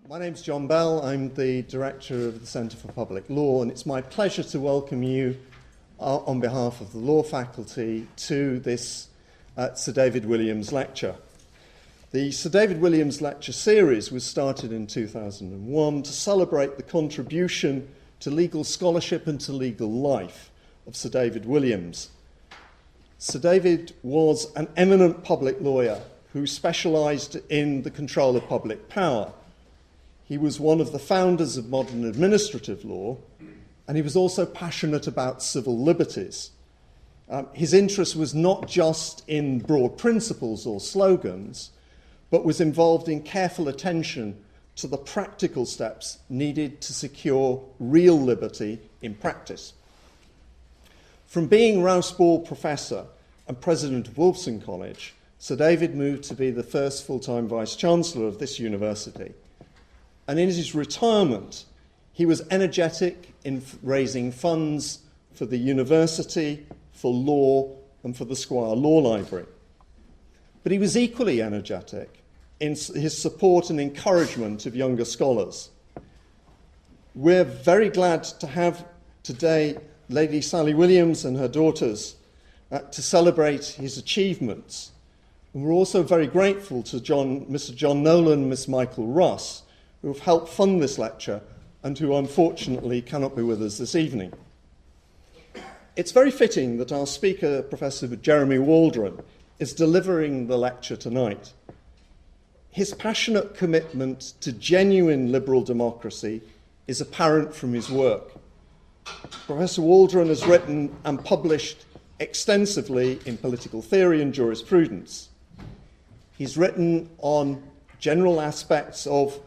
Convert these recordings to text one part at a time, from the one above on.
My name's John Bell. I'm the Director of the Centre for Public Law, and it's my pleasure to welcome you on behalf of the Law Faculty to this Sir David Williams lecture. The Sir David Williams lecture series was started in 2001 to celebrate the contribution to legal scholarship and to legal life of Sir David Williams. Sir David was an eminent public lawyer who specialised in the control of public power. He was one of the founders of modern administrative law, and he was also passionate about civil liberties. His interest was not just in broad principles or slogans, but was involved in careful attention to the practical steps needed to secure real liberty in practice. From being Rouse Professor and President of Wolfson College, Sir David moved to be the first full-time Vice-Chancellor of this university. And in his retirement, he was energetic in raising funds for the university, for law, and for the Squire Law Library. But he was equally energetic in his support and encouragement of younger scholars. We're very glad to have today Lady Sally Williams and her daughters to celebrate his achievements. And we're also very grateful to Mr. John Nolan and Miss Michael Ross, who have helped fund this lecture and who unfortunately cannot be with us this evening. It's very fitting that our speaker, Professor Jeremy Waldron, is delivering the lecture tonight. His passionate commitment to genuine liberal democracy is apparent from his work. Professor Waldron has written and published extensively in political theory and jurisprudence. He's written on general aspects of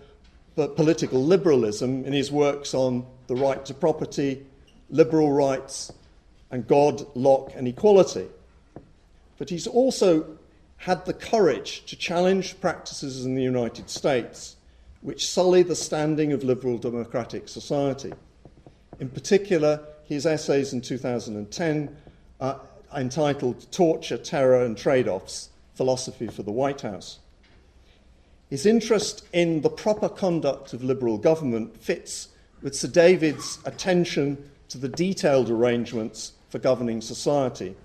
political liberalism in his works on the right to property, liberal rights, and God, Locke, and equality. But he's also had the courage to challenge practices in the United States which sully the standing of liberal democratic society. In particular, his essays in 2010 entitled Torture, Terror, and Trade-Offs, Philosophy for the White House. His interest in the proper conduct of liberal government fits with Sir David's attention to the detailed arrangements for governing society,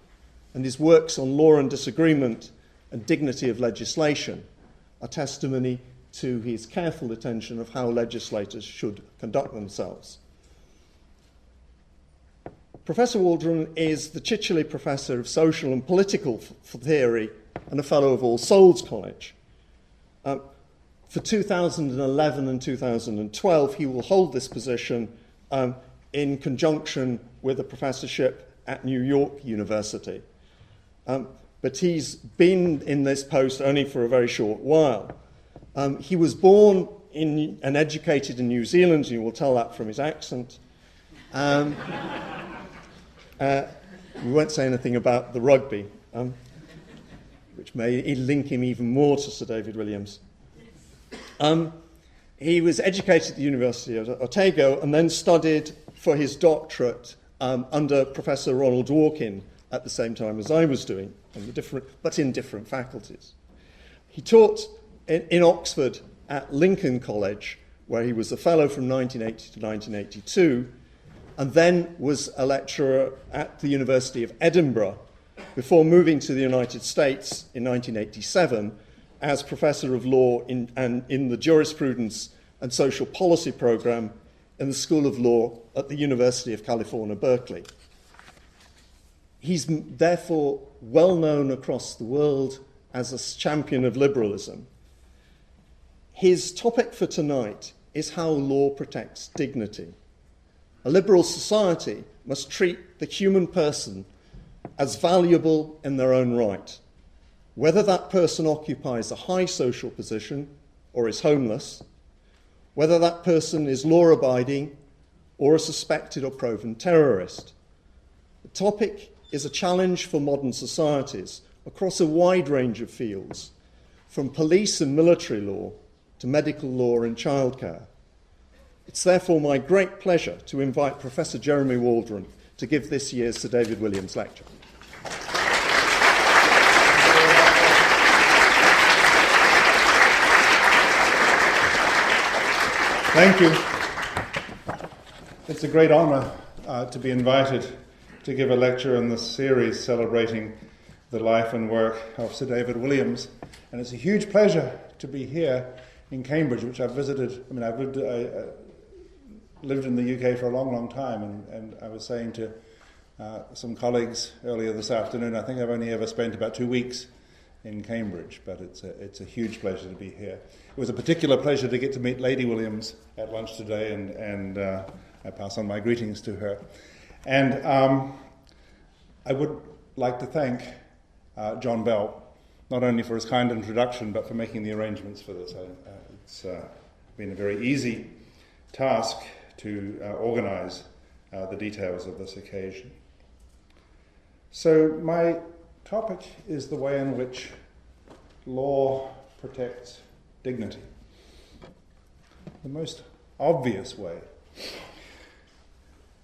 and his works on law and disagreement and dignity of legislation are testimony to his careful attention of how legislators should conduct themselves. Professor Waldron is the Chichele Professor of Social and Political Theory and a Fellow of All Souls College. For 2011 and 2012, he will hold this position in conjunction with a professorship at New York University. But he's been in this post only for a very short while. He was born in and educated in New Zealand, you will tell that from his accent. We won't say anything about the rugby, which may link him even more to Sir David Williams. He was educated at the University of Otago and then studied for his doctorate under Professor Ronald Dworkin at the same time as I was doing, but in different faculties. He taught in Oxford at Lincoln College, where he was a fellow from 1980 to 1982, and then was a lecturer at the University of Edinburgh before moving to the United States in 1987 as Professor of Law in the Jurisprudence and Social Policy program in the School of Law at the University of California, Berkeley. He's therefore well known across the world as a champion of liberalism. His topic for tonight is how law protects dignity. A liberal society must treat the human person as valuable in their own right, whether that person occupies a high social position or is homeless, whether that person is law-abiding or a suspected or proven terrorist. The topic is a challenge for modern societies across a wide range of fields, from police and military law to medical law and childcare. It's therefore my great pleasure to invite Professor Jeremy Waldron to give this year's Sir David Williams lecture. Thank you. It's a great honour to be invited to give a lecture in this series celebrating the life and work of Sir David Williams. And it's a huge pleasure to be here in Cambridge, which I've visited. I mean, I've lived in the UK for a long, long time, and I was saying to some colleagues earlier this afternoon, I think I've only ever spent about 2 weeks in Cambridge, but it's a huge pleasure to be here. It was a particular pleasure to get to meet Lady Williams at lunch today, and I pass on my greetings to her. And I would like to thank John Bell, not only for his kind introduction, but for making the arrangements for this. It's been a very easy task to organise the details of this occasion. So my topic is the way in which law protects dignity. The most obvious way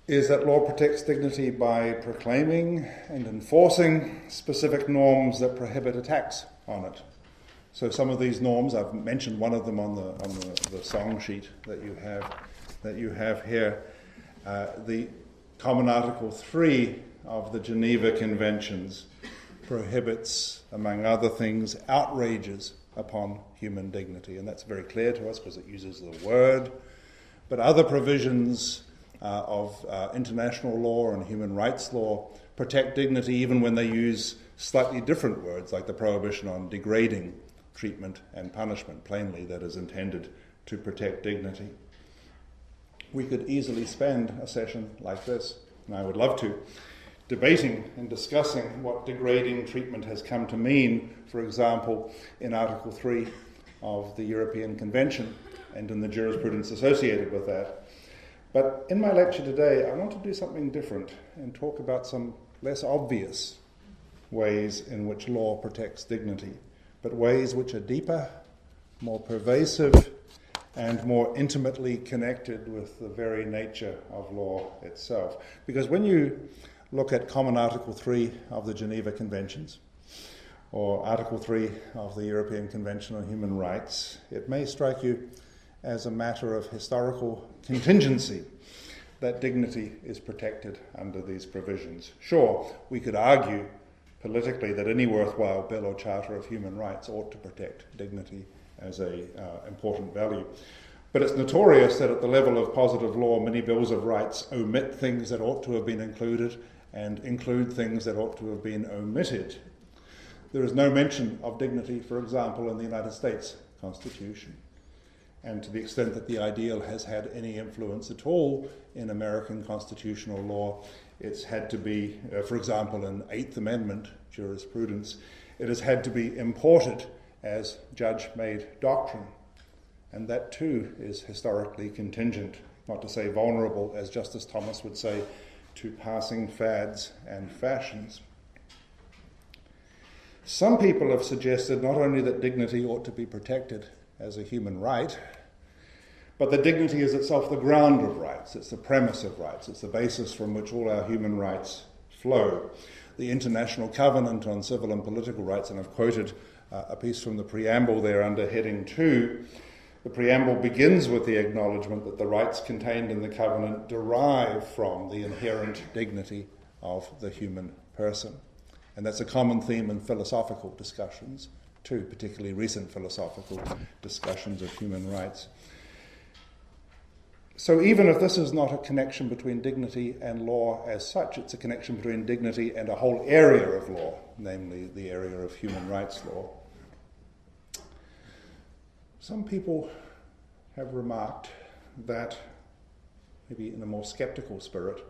is that law protects dignity by proclaiming and enforcing specific norms that prohibit attacks on it. So some of these norms, I've mentioned one of them on the song sheet that you have here. The Common Article 3 of the Geneva Conventions prohibits, among other things, outrages upon human dignity. And that's very clear to us because it uses the word. But other provisions of international law and human rights law protect dignity even when they use slightly different words, like the prohibition on degrading treatment and punishment. Plainly, that is intended to protect dignity. We could easily spend a session like this, and I would love to, debating and discussing what degrading treatment has come to mean, for example, in Article 3 of the European Convention and in the jurisprudence associated with that. But in my lecture today, I want to do something different and talk about some less obvious ways in which law protects dignity, but ways which are deeper, more pervasive, and more intimately connected with the very nature of law itself. Because when you look at Common Article 3 of the Geneva Conventions, or Article 3 of the European Convention on Human Rights, it may strike you as a matter of historical contingency that dignity is protected under these provisions. Sure, we could argue politically that any worthwhile bill or charter of human rights ought to protect dignity as an important value. But it's notorious that at the level of positive law, many bills of rights omit things that ought to have been included and include things that ought to have been omitted. There is no mention of dignity, for example, in the United States Constitution. And to the extent that the ideal has had any influence at all in American constitutional law, it's had to be, for example, in Eighth Amendment jurisprudence, it has had to be imported as judge-made doctrine. And that too is historically contingent, not to say vulnerable, as Justice Thomas would say, to passing fads and fashions. Some people have suggested not only that dignity ought to be protected as a human right, but that dignity is itself the ground of rights, it's the premise of rights, it's the basis from which all our human rights flow. The International Covenant on Civil and Political Rights, and I've quoted a piece from the preamble there under heading 2, the preamble begins with the acknowledgement that the rights contained in the covenant derive from the inherent dignity of the human person. And that's a common theme in philosophical discussions too, particularly recent philosophical discussions of human rights. So even if this is not a connection between dignity and law as such, it's a connection between dignity and a whole area of law, namely the area of human rights law. Some people have remarked that, maybe in a more skeptical spirit,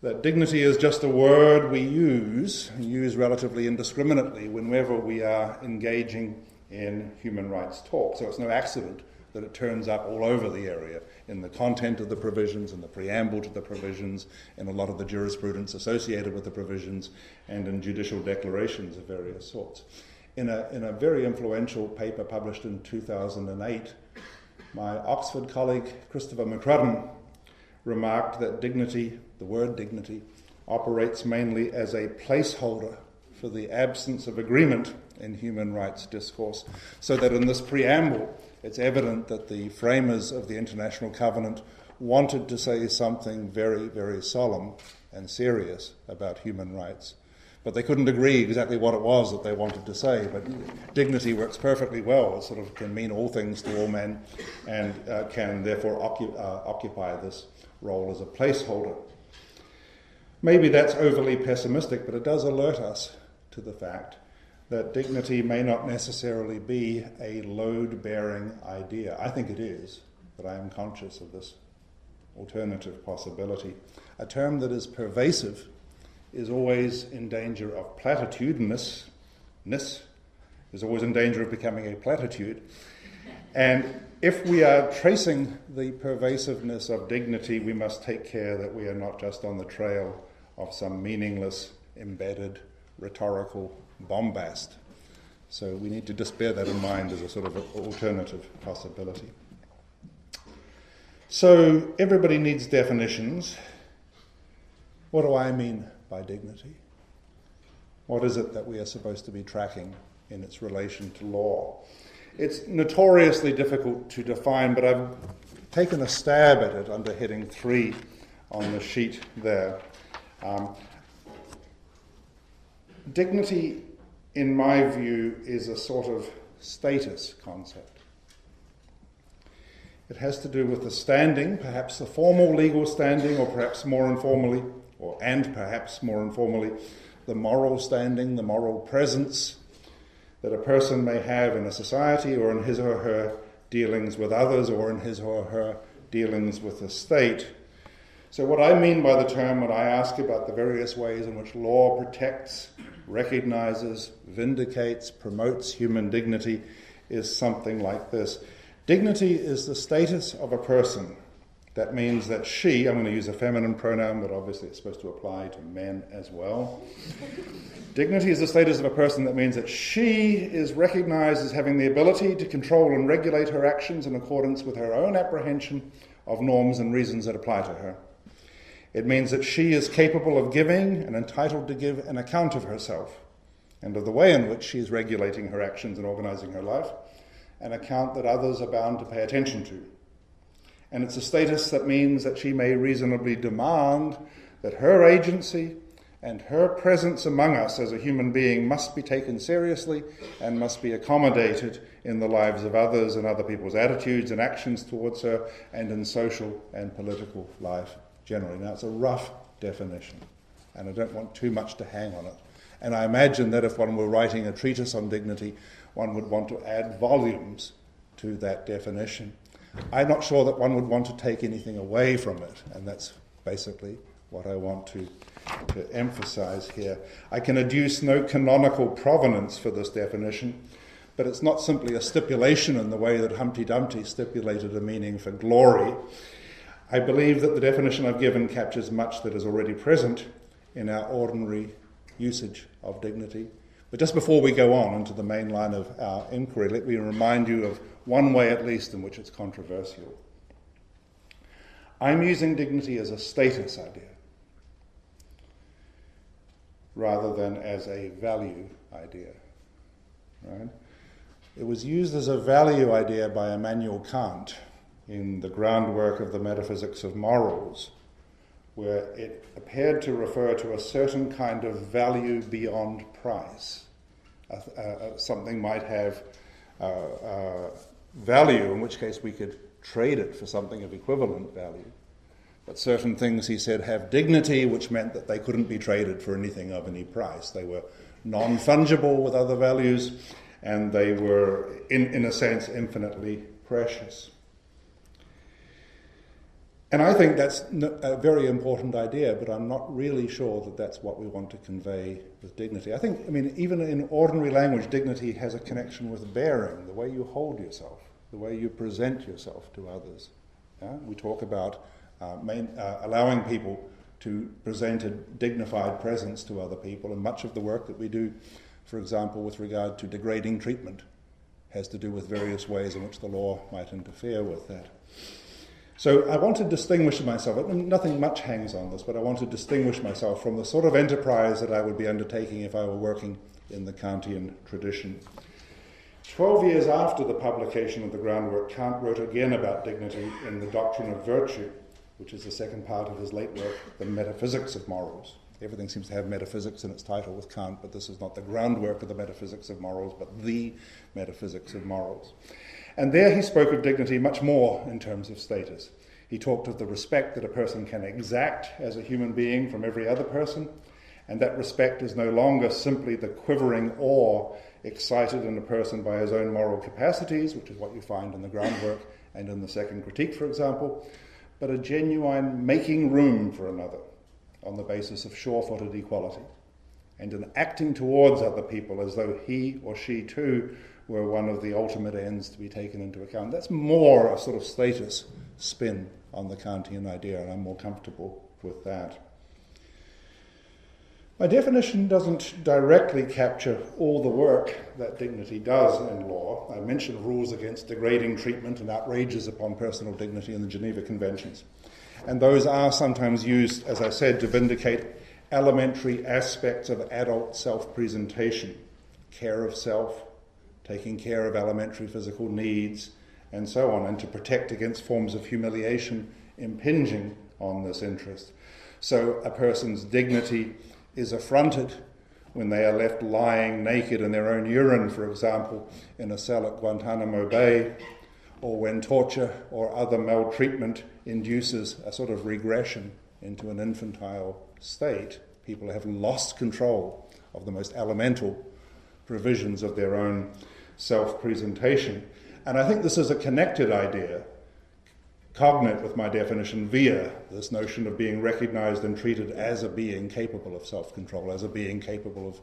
that dignity is just a word we use relatively indiscriminately whenever we are engaging in human rights talk. So it's no accident that it turns up all over the area, in the content of the provisions, in the preamble to the provisions, in a lot of the jurisprudence associated with the provisions, and in judicial declarations of various sorts. In a very influential paper published in 2008, my Oxford colleague Christopher McCrudden remarked that dignity, the word dignity, operates mainly as a placeholder for the absence of agreement in human rights discourse, so that in this preamble it's evident that the framers of the International Covenant wanted to say something very, very solemn and serious about human rights. But they couldn't agree exactly what it was that they wanted to say. But dignity works perfectly well. It sort of can mean all things to all men and can therefore occupy this role as a placeholder. Maybe that's overly pessimistic, but it does alert us to the fact that dignity may not necessarily be a load-bearing idea. I think it is, but I am conscious of this alternative possibility. A term that is pervasive is always in danger of platitudinous, is always in danger of becoming a platitude. And if we are tracing the pervasiveness of dignity, we must take care that we are not just on the trail of some meaningless, embedded, rhetorical bombast. So we need to just bear that in mind as a sort of alternative possibility. So everybody needs definitions. What do I mean by dignity? What is it that we are supposed to be tracking in its relation to law? It's notoriously difficult to define, but I've taken a stab at it under heading 3 on the sheet there. Dignity, in my view, is a sort of status concept. It has to do with the standing, perhaps the formal legal standing, or perhaps more informally, the moral standing, the moral presence that a person may have in a society or in his or her dealings with others or in his or her dealings with the state. So what I mean by the term when I ask about the various ways in which law protects, recognizes, vindicates, promotes human dignity is something like this. Dignity is the status of a person. That means that she, I'm going to use a feminine pronoun, but obviously it's supposed to apply to men as well. Dignity is the status of a person that means that she is recognized as having the ability to control and regulate her actions in accordance with her own apprehension of norms and reasons that apply to her. It means that she is capable of giving and entitled to give an account of herself and of the way in which she is regulating her actions and organizing her life, an account that others are bound to pay attention to. And it's a status that means that she may reasonably demand that her agency and her presence among us as a human being must be taken seriously and must be accommodated in the lives of others and other people's attitudes and actions towards her and in social and political life generally. Now, it's a rough definition, and I don't want too much to hang on it. And I imagine that if one were writing a treatise on dignity, one would want to add volumes to that definition. I'm not sure that one would want to take anything away from it, and that's basically what I want to emphasize here. I can adduce no canonical provenance for this definition, but it's not simply a stipulation in the way that Humpty Dumpty stipulated a meaning for glory. I believe that the definition I've given captures much that is already present in our ordinary usage of dignity. But just before we go on into the main line of our inquiry, let me remind you of one way at least in which it's controversial. I'm using dignity as a status idea rather than as a value idea. Right? It was used as a value idea by Immanuel Kant in the groundwork of the metaphysics of morals, where it appeared to refer to a certain kind of value beyond price. Something might have value, in which case we could trade it for something of equivalent value. But certain things, he said, have dignity, which meant that they couldn't be traded for anything of any price. They were non-fungible with other values, and they were, in a sense, infinitely precious. And I think that's a very important idea, but I'm not really sure that that's what we want to convey with dignity. I mean, even in ordinary language, dignity has a connection with bearing, the way you hold yourself, the way you present yourself to others. Yeah? We talk about allowing people to present a dignified presence to other people, and much of the work that we do, for example, with regard to degrading treatment, has to do with various ways in which the law might interfere with that. So I want to distinguish myself. Nothing much hangs on this, but I want to distinguish myself from the sort of enterprise that I would be undertaking if I were working in the Kantian tradition. 12 years after the publication of the groundwork, Kant wrote again about dignity in The Doctrine of Virtue, which is the second part of his late work, The Metaphysics of Morals. Everything seems to have metaphysics in its title with Kant, but this is not the groundwork of the metaphysics of morals, but the metaphysics of morals. And there he spoke of dignity much more in terms of status. He talked of the respect that a person can exact as a human being from every other person, and that respect is no longer simply the quivering awe excited in a person by his own moral capacities, which is what you find in the groundwork and in the second critique, for example, but a genuine making room for another on the basis of sure-footed equality, and an acting towards other people as though he or she too were one of the ultimate ends to be taken into account. That's more a sort of status spin on the Kantian idea, and I'm more comfortable with that. My definition doesn't directly capture all the work that dignity does in law. I mentioned rules against degrading treatment and outrages upon personal dignity in the Geneva Conventions. And those are sometimes used, as I said, to vindicate elementary aspects of adult self-presentation, care of self, taking care of elementary physical needs, and so on, and to protect against forms of humiliation impinging on this interest. So a person's dignity is affronted when they are left lying naked in their own urine, for example, in a cell at Guantanamo Bay, or when torture or other maltreatment induces a sort of regression into an infantile state. People have lost control of the most elemental provisions of their own self-presentation. And I think this is a connected idea, cognate with my definition via this notion of being recognized and treated as a being capable of self-control, as a being capable of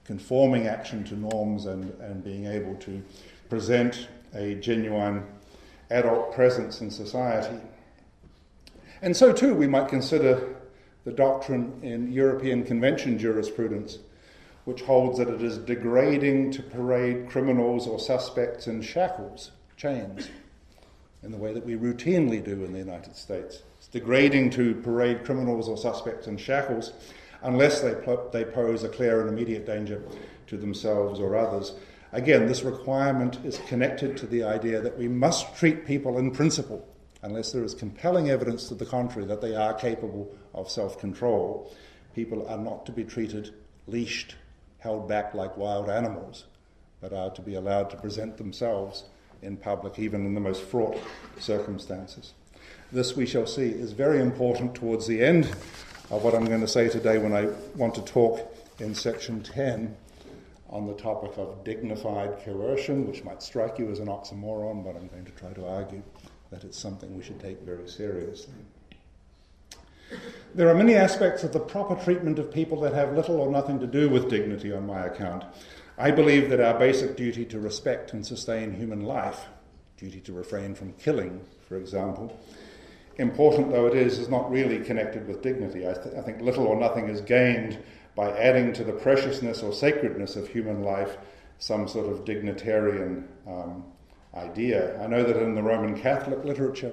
conforming action to norms and being able to present a genuine adult presence in society. And so too we might consider the doctrine in European Convention jurisprudence, which holds that it is degrading to parade criminals or suspects in shackles, chains, in the way that we routinely do in the United States. It's degrading to parade criminals or suspects in shackles unless they pose a clear and immediate danger to themselves or others. Again, this requirement is connected to the idea that we must treat people in principle, unless there is compelling evidence to the contrary that they are capable of self-control. People are not to be treated leashed, held back like wild animals, but are to be allowed to present themselves in public, even in the most fraught circumstances. This, we shall see, is very important towards the end of what I'm going to say today when I want to talk in section 10 on the topic of dignified coercion, which might strike you as an oxymoron, but I'm going to try to argue that it's something we should take very seriously. There are many aspects of the proper treatment of people that have little or nothing to do with dignity on my account. I believe that our basic duty to respect and sustain human life, duty to refrain from killing, for example, important though it is not really connected with dignity. I think little or nothing is gained by adding to the preciousness or sacredness of human life some sort of dignitarian idea. I know that in the Roman Catholic literature,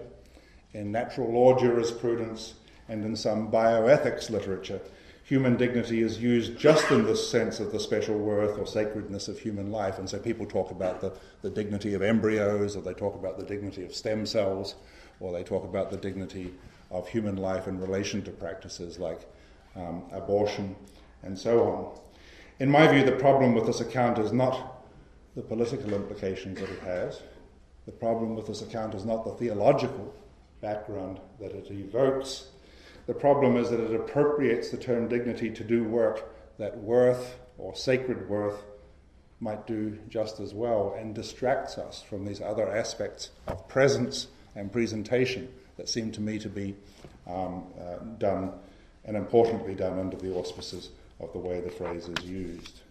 in natural law jurisprudence, and in some bioethics literature, human dignity is used just in this sense of the special worth or sacredness of human life. And so people talk about the dignity of embryos, or they talk about the dignity of stem cells, or they talk about the dignity of human life in relation to practices like abortion and so on. In my view, the problem with this account is not the political implications that it has. The problem with this account is not the theological background that it evokes. The problem is that it appropriates the term dignity to do work that worth or sacred worth might do just as well, and distracts us from these other aspects of presence and presentation that seem to me to be done, and importantly done, under the auspices of the way the phrase is used.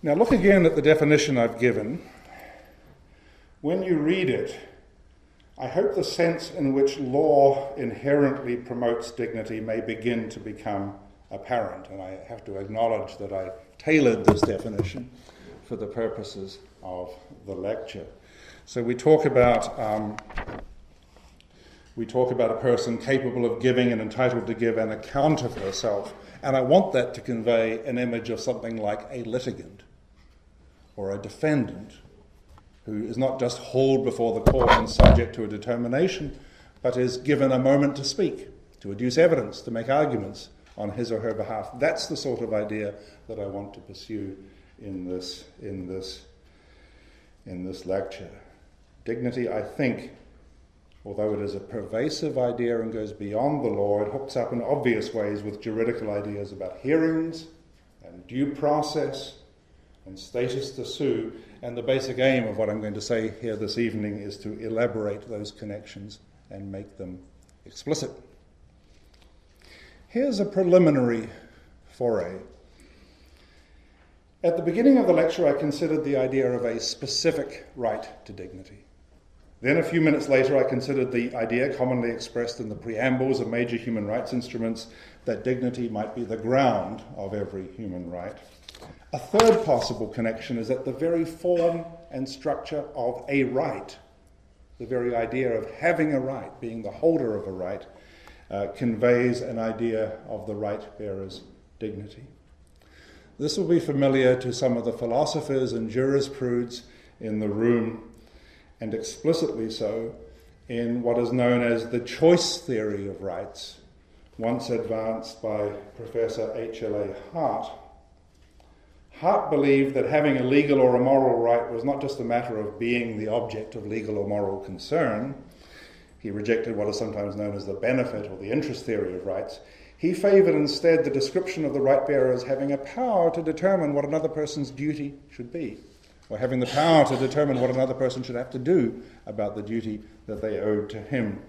Now look again at the definition I've given. When you read it, I hope the sense in which law inherently promotes dignity may begin to become apparent, and I have to acknowledge that I tailored this definition for the purposes of the lecture. So we talk about we talk about a person capable of giving and entitled to give an account of herself. And I want that to convey an image of something like a litigant or a defendant who is not just hauled before the court and subject to a determination, but is given a moment to speak, to adduce evidence, to make arguments on his or her behalf. That's the sort of idea that I want to pursue in this lecture. Dignity, I think, although it is a pervasive idea and goes beyond the law, it hooks up in obvious ways with juridical ideas about hearings and due process and status to sue. And the basic aim of what I'm going to say here this evening is to elaborate those connections and make them explicit. Here's a preliminary foray. At the beginning of the lecture, I considered the idea of a specific right to dignity. Then a few minutes later, I considered the idea commonly expressed in the preambles of major human rights instruments that dignity might be the ground of every human right. A third possible connection is that the very form and structure of a right, the very idea of having a right, being the holder of a right, conveys an idea of the right bearer's dignity. This will be familiar to some of the philosophers and jurisprudents in the room, and explicitly so in what is known as the choice theory of rights, once advanced by Professor H.L.A. Hart. Hart believed that having a legal or a moral right was not just a matter of being the object of legal or moral concern. He rejected what is sometimes known as the benefit or the interest theory of rights. He favoured instead the description of the right bearer as having a power to determine what another person's duty should be, or having the power to determine what another person should have to do about the duty that they owed to him.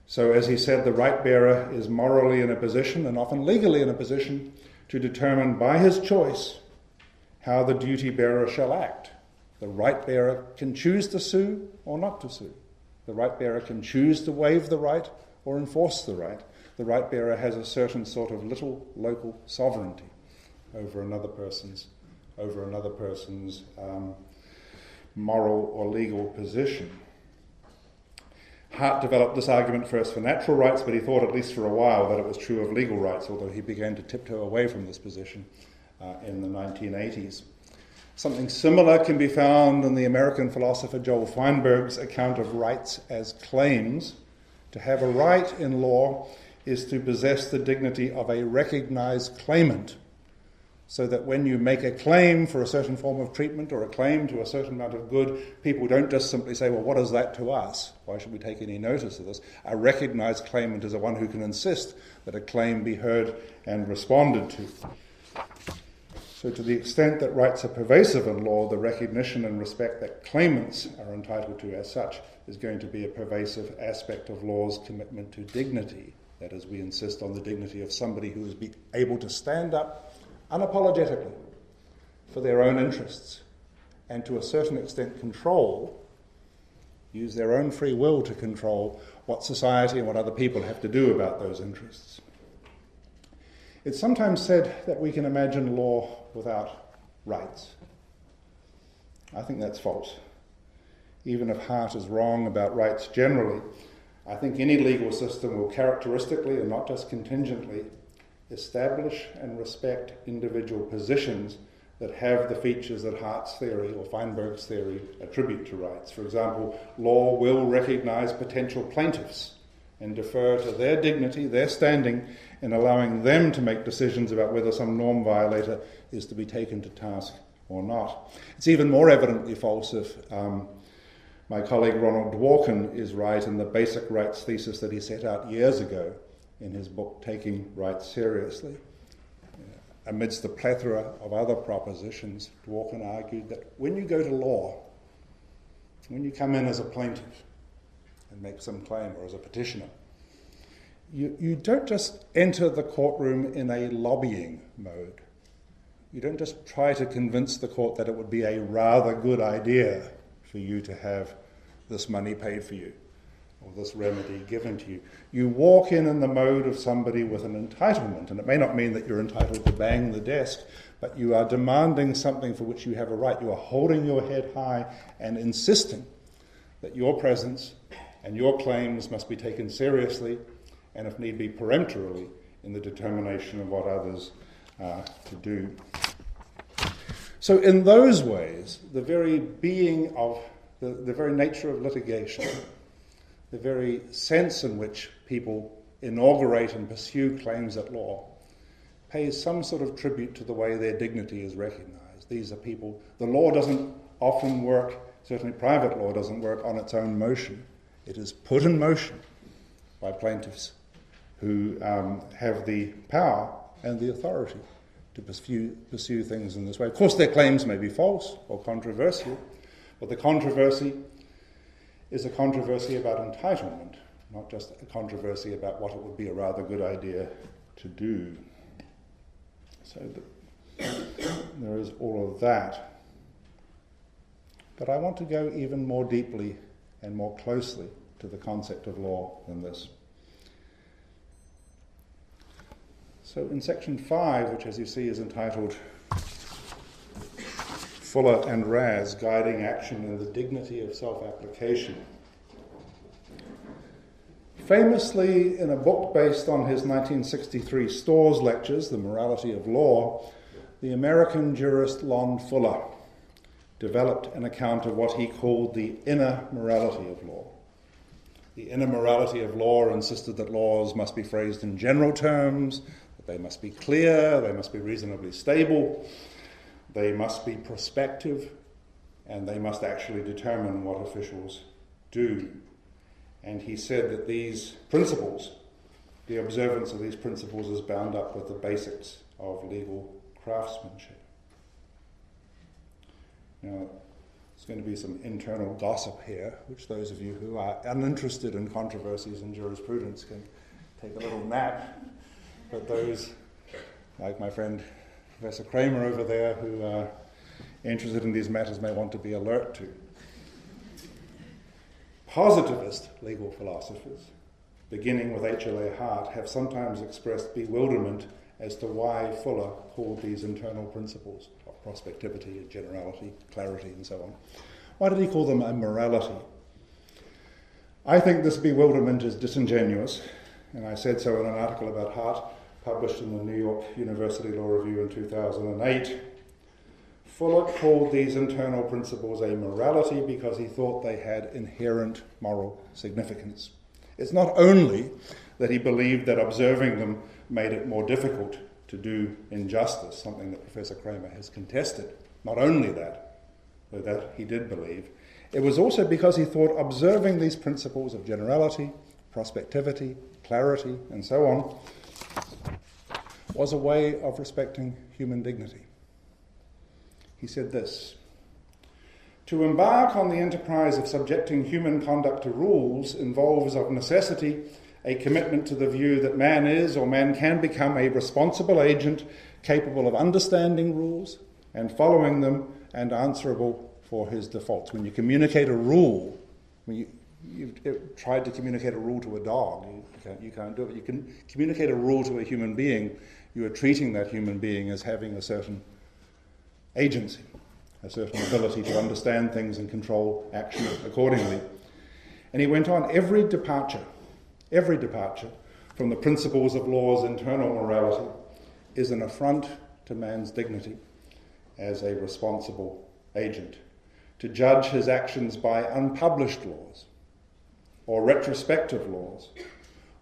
So, as he said, the right bearer is morally in a position, and often legally in a position, to determine by his choice how the duty bearer shall act. The right bearer can choose to sue or not to sue. The right bearer can choose to waive the right or enforce the right. The right bearer has a certain sort of little local sovereignty over another person's moral or legal position. Hart developed this argument first for natural rights, but he thought, at least for a while, that it was true of legal rights, although he began to tiptoe away from this position in the 1980s. Something similar can be found in the American philosopher Joel Feinberg's account of rights as claims. To have a right in law is to possess the dignity of a recognized claimant, so that when you make a claim for a certain form of treatment or a claim to a certain amount of good, people don't just simply say, well, what is that to us? Why should we take any notice of this? A recognized claimant is the one who can insist that a claim be heard and responded to. So to the extent that rights are pervasive in law, the recognition and respect that claimants are entitled to as such is going to be a pervasive aspect of law's commitment to dignity. That is, we insist on the dignity of somebody who is able to stand up unapologetically for their own interests and to a certain extent use their own free will to control what society and what other people have to do about those interests. It's sometimes said that we can imagine law without rights. I think that's false. Even if Hart is wrong about rights generally, I think any legal system will characteristically, and not just contingently, establish and respect individual positions that have the features that Hart's theory or Feinberg's theory attribute to rights. For example, law will recognize potential plaintiffs and defer to their dignity, their standing, in allowing them to make decisions about whether some norm violator is to be taken to task or not. It's even more evidently false if my colleague Ronald Dworkin is right in the basic rights thesis that he set out years ago in his book, Taking Rights Seriously. Amidst the plethora of other propositions, Dworkin argued that when you go to law, when you come in as a plaintiff and make some claim, or as a petitioner, you don't just enter the courtroom in a lobbying mode. You don't just try to convince the court that it would be a rather good idea for you to have this money paid for you or this remedy given to you. You walk in the mode of somebody with an entitlement, and it may not mean that you're entitled to bang the desk, but you are demanding something for which you have a right. You are holding your head high and insisting that your presence and your claims must be taken seriously and, if need be, peremptorily in the determination of what others are to do. So in those ways, the very being of, the very nature of litigation, the very sense in which people inaugurate and pursue claims at law, pays some sort of tribute to the way their dignity is recognized. These are people, the law doesn't often work, certainly private law doesn't work on its own motion. It is put in motion by plaintiffs who have the power and the authority to pursue things in this way. Of course, their claims may be false or controversial, but the controversy is a controversy about entitlement, not just a controversy about what it would be a rather good idea to do. So there is all of that. But I want to go even more deeply and more closely to the concept of law than this. So in section 5, which as you see is entitled Fuller and Rouse, Guiding Action in the Dignity of Self-Application. Famously, in a book based on his 1963 Storrs lectures, The Morality of Law, the American jurist Lon Fuller developed an account of what he called the inner morality of law. The inner morality of law insisted that laws must be phrased in general terms, that they must be clear, they must be reasonably stable, they must be prospective, and they must actually determine what officials do. And he said that these principles, the observance of these principles, is bound up with the basics of legal craftsmanship. Now, there's going to be some internal gossip here, which those of you who are uninterested in controversies in jurisprudence can take a little nap. But those, like my friend Professor Kramer over there, who are interested in these matters may want to be alert to. Positivist legal philosophers, beginning with H.L.A. Hart, have sometimes expressed bewilderment as to why Fuller called these internal principles of prospectivity, generality, clarity, and so on. Why did he call them a morality? I think this bewilderment is disingenuous, and I said so in an article about Hart, published in the New York University Law Review in 2008. Fuller called these internal principles a morality because he thought they had inherent moral significance. It's not only that he believed that observing them made it more difficult to do injustice, something that Professor Kramer has contested. Not only that, though that he did believe, it was also because he thought observing these principles of generality, prospectivity, clarity, and so on, was a way of respecting human dignity. He said this: "To embark on the enterprise of subjecting human conduct to rules involves of necessity a commitment to the view that man is or man can become a responsible agent capable of understanding rules and following them and answerable for his defaults." When you communicate a rule, when you've tried to communicate a rule to a dog, you can't do it. You can communicate a rule to a human being, you are treating that human being as having a certain agency, a certain ability to understand things and control action accordingly. And he went on, every departure from the principles of law's internal morality is an affront to man's dignity as a responsible agent. To judge his actions by unpublished laws or retrospective laws,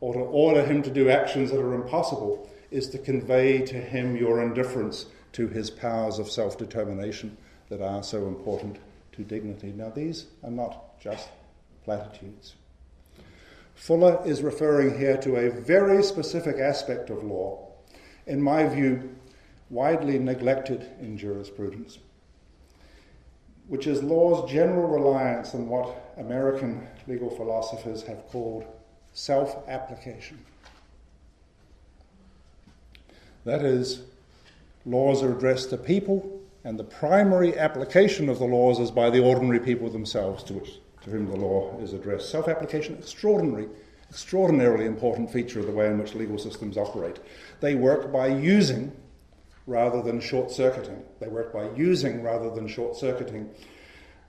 or to order him to do actions that are impossible, is to convey to him your indifference to his powers of self-determination that are so important to dignity. Now, these are not just platitudes. Fuller is referring here to a very specific aspect of law, in my view, widely neglected in jurisprudence, which is law's general reliance on what American legal philosophers have called self-application. That is, laws are addressed to people, and the primary application of the laws is by the ordinary people themselves to whom the law is addressed. Self-application, extraordinarily important feature of the way in which legal systems operate. They work by using rather than short-circuiting. They work by using rather than short-circuiting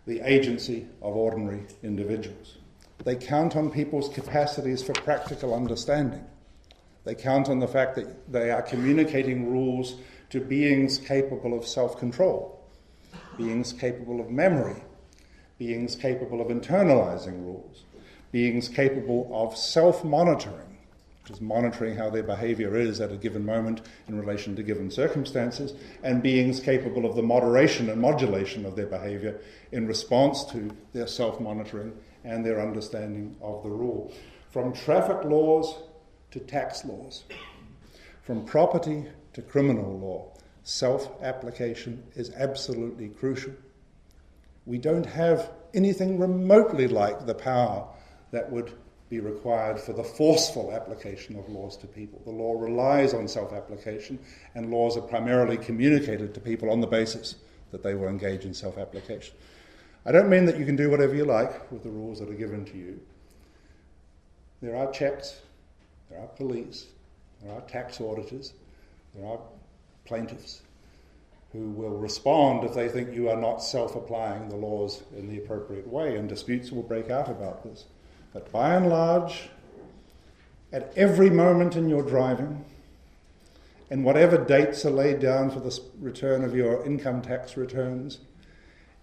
the agency of ordinary individuals. They count on people's capacities for practical understanding. They count on the fact that they are communicating rules to beings capable of self-control, beings capable of memory, beings capable of internalizing rules, beings capable of self-monitoring, which is monitoring how their behavior is at a given moment in relation to given circumstances, and beings capable of the moderation and modulation of their behavior in response to their self-monitoring and their understanding of the rule. From traffic laws to tax laws, from property to criminal law, self-application is absolutely crucial. We don't have anything remotely like the power that would be required for the forceful application of laws to people. The law relies on self-application, and laws are primarily communicated to people on the basis that they will engage in self-application. I don't mean that you can do whatever you like with the rules that are given to you. There are checks, there are police, there are tax auditors, there are plaintiffs who will respond if they think you are not self-applying the laws in the appropriate way, and disputes will break out about this. But by and large, at every moment in your driving, and whatever dates are laid down for the return of your income tax returns,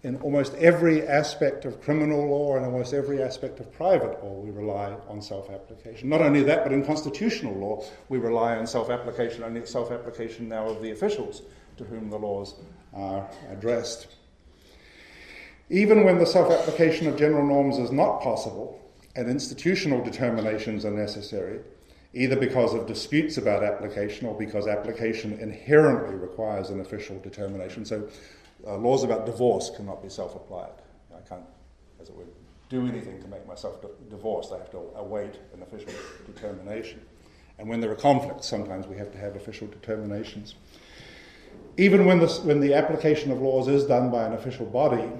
in almost every aspect of criminal law and almost every aspect of private law, we rely on self-application. Not only that, but in constitutional law, we rely on self-application, only self-application now of the officials to whom the laws are addressed. Even when the self-application of general norms is not possible, and institutional determinations are necessary, either because of disputes about application or because application inherently requires an official determination. So laws about divorce cannot be self-applied. I can't, as it were, do anything to make myself divorced. I have to await an official determination. And when there are conflicts, sometimes we have to have official determinations. Even when the application of laws is done by an official body,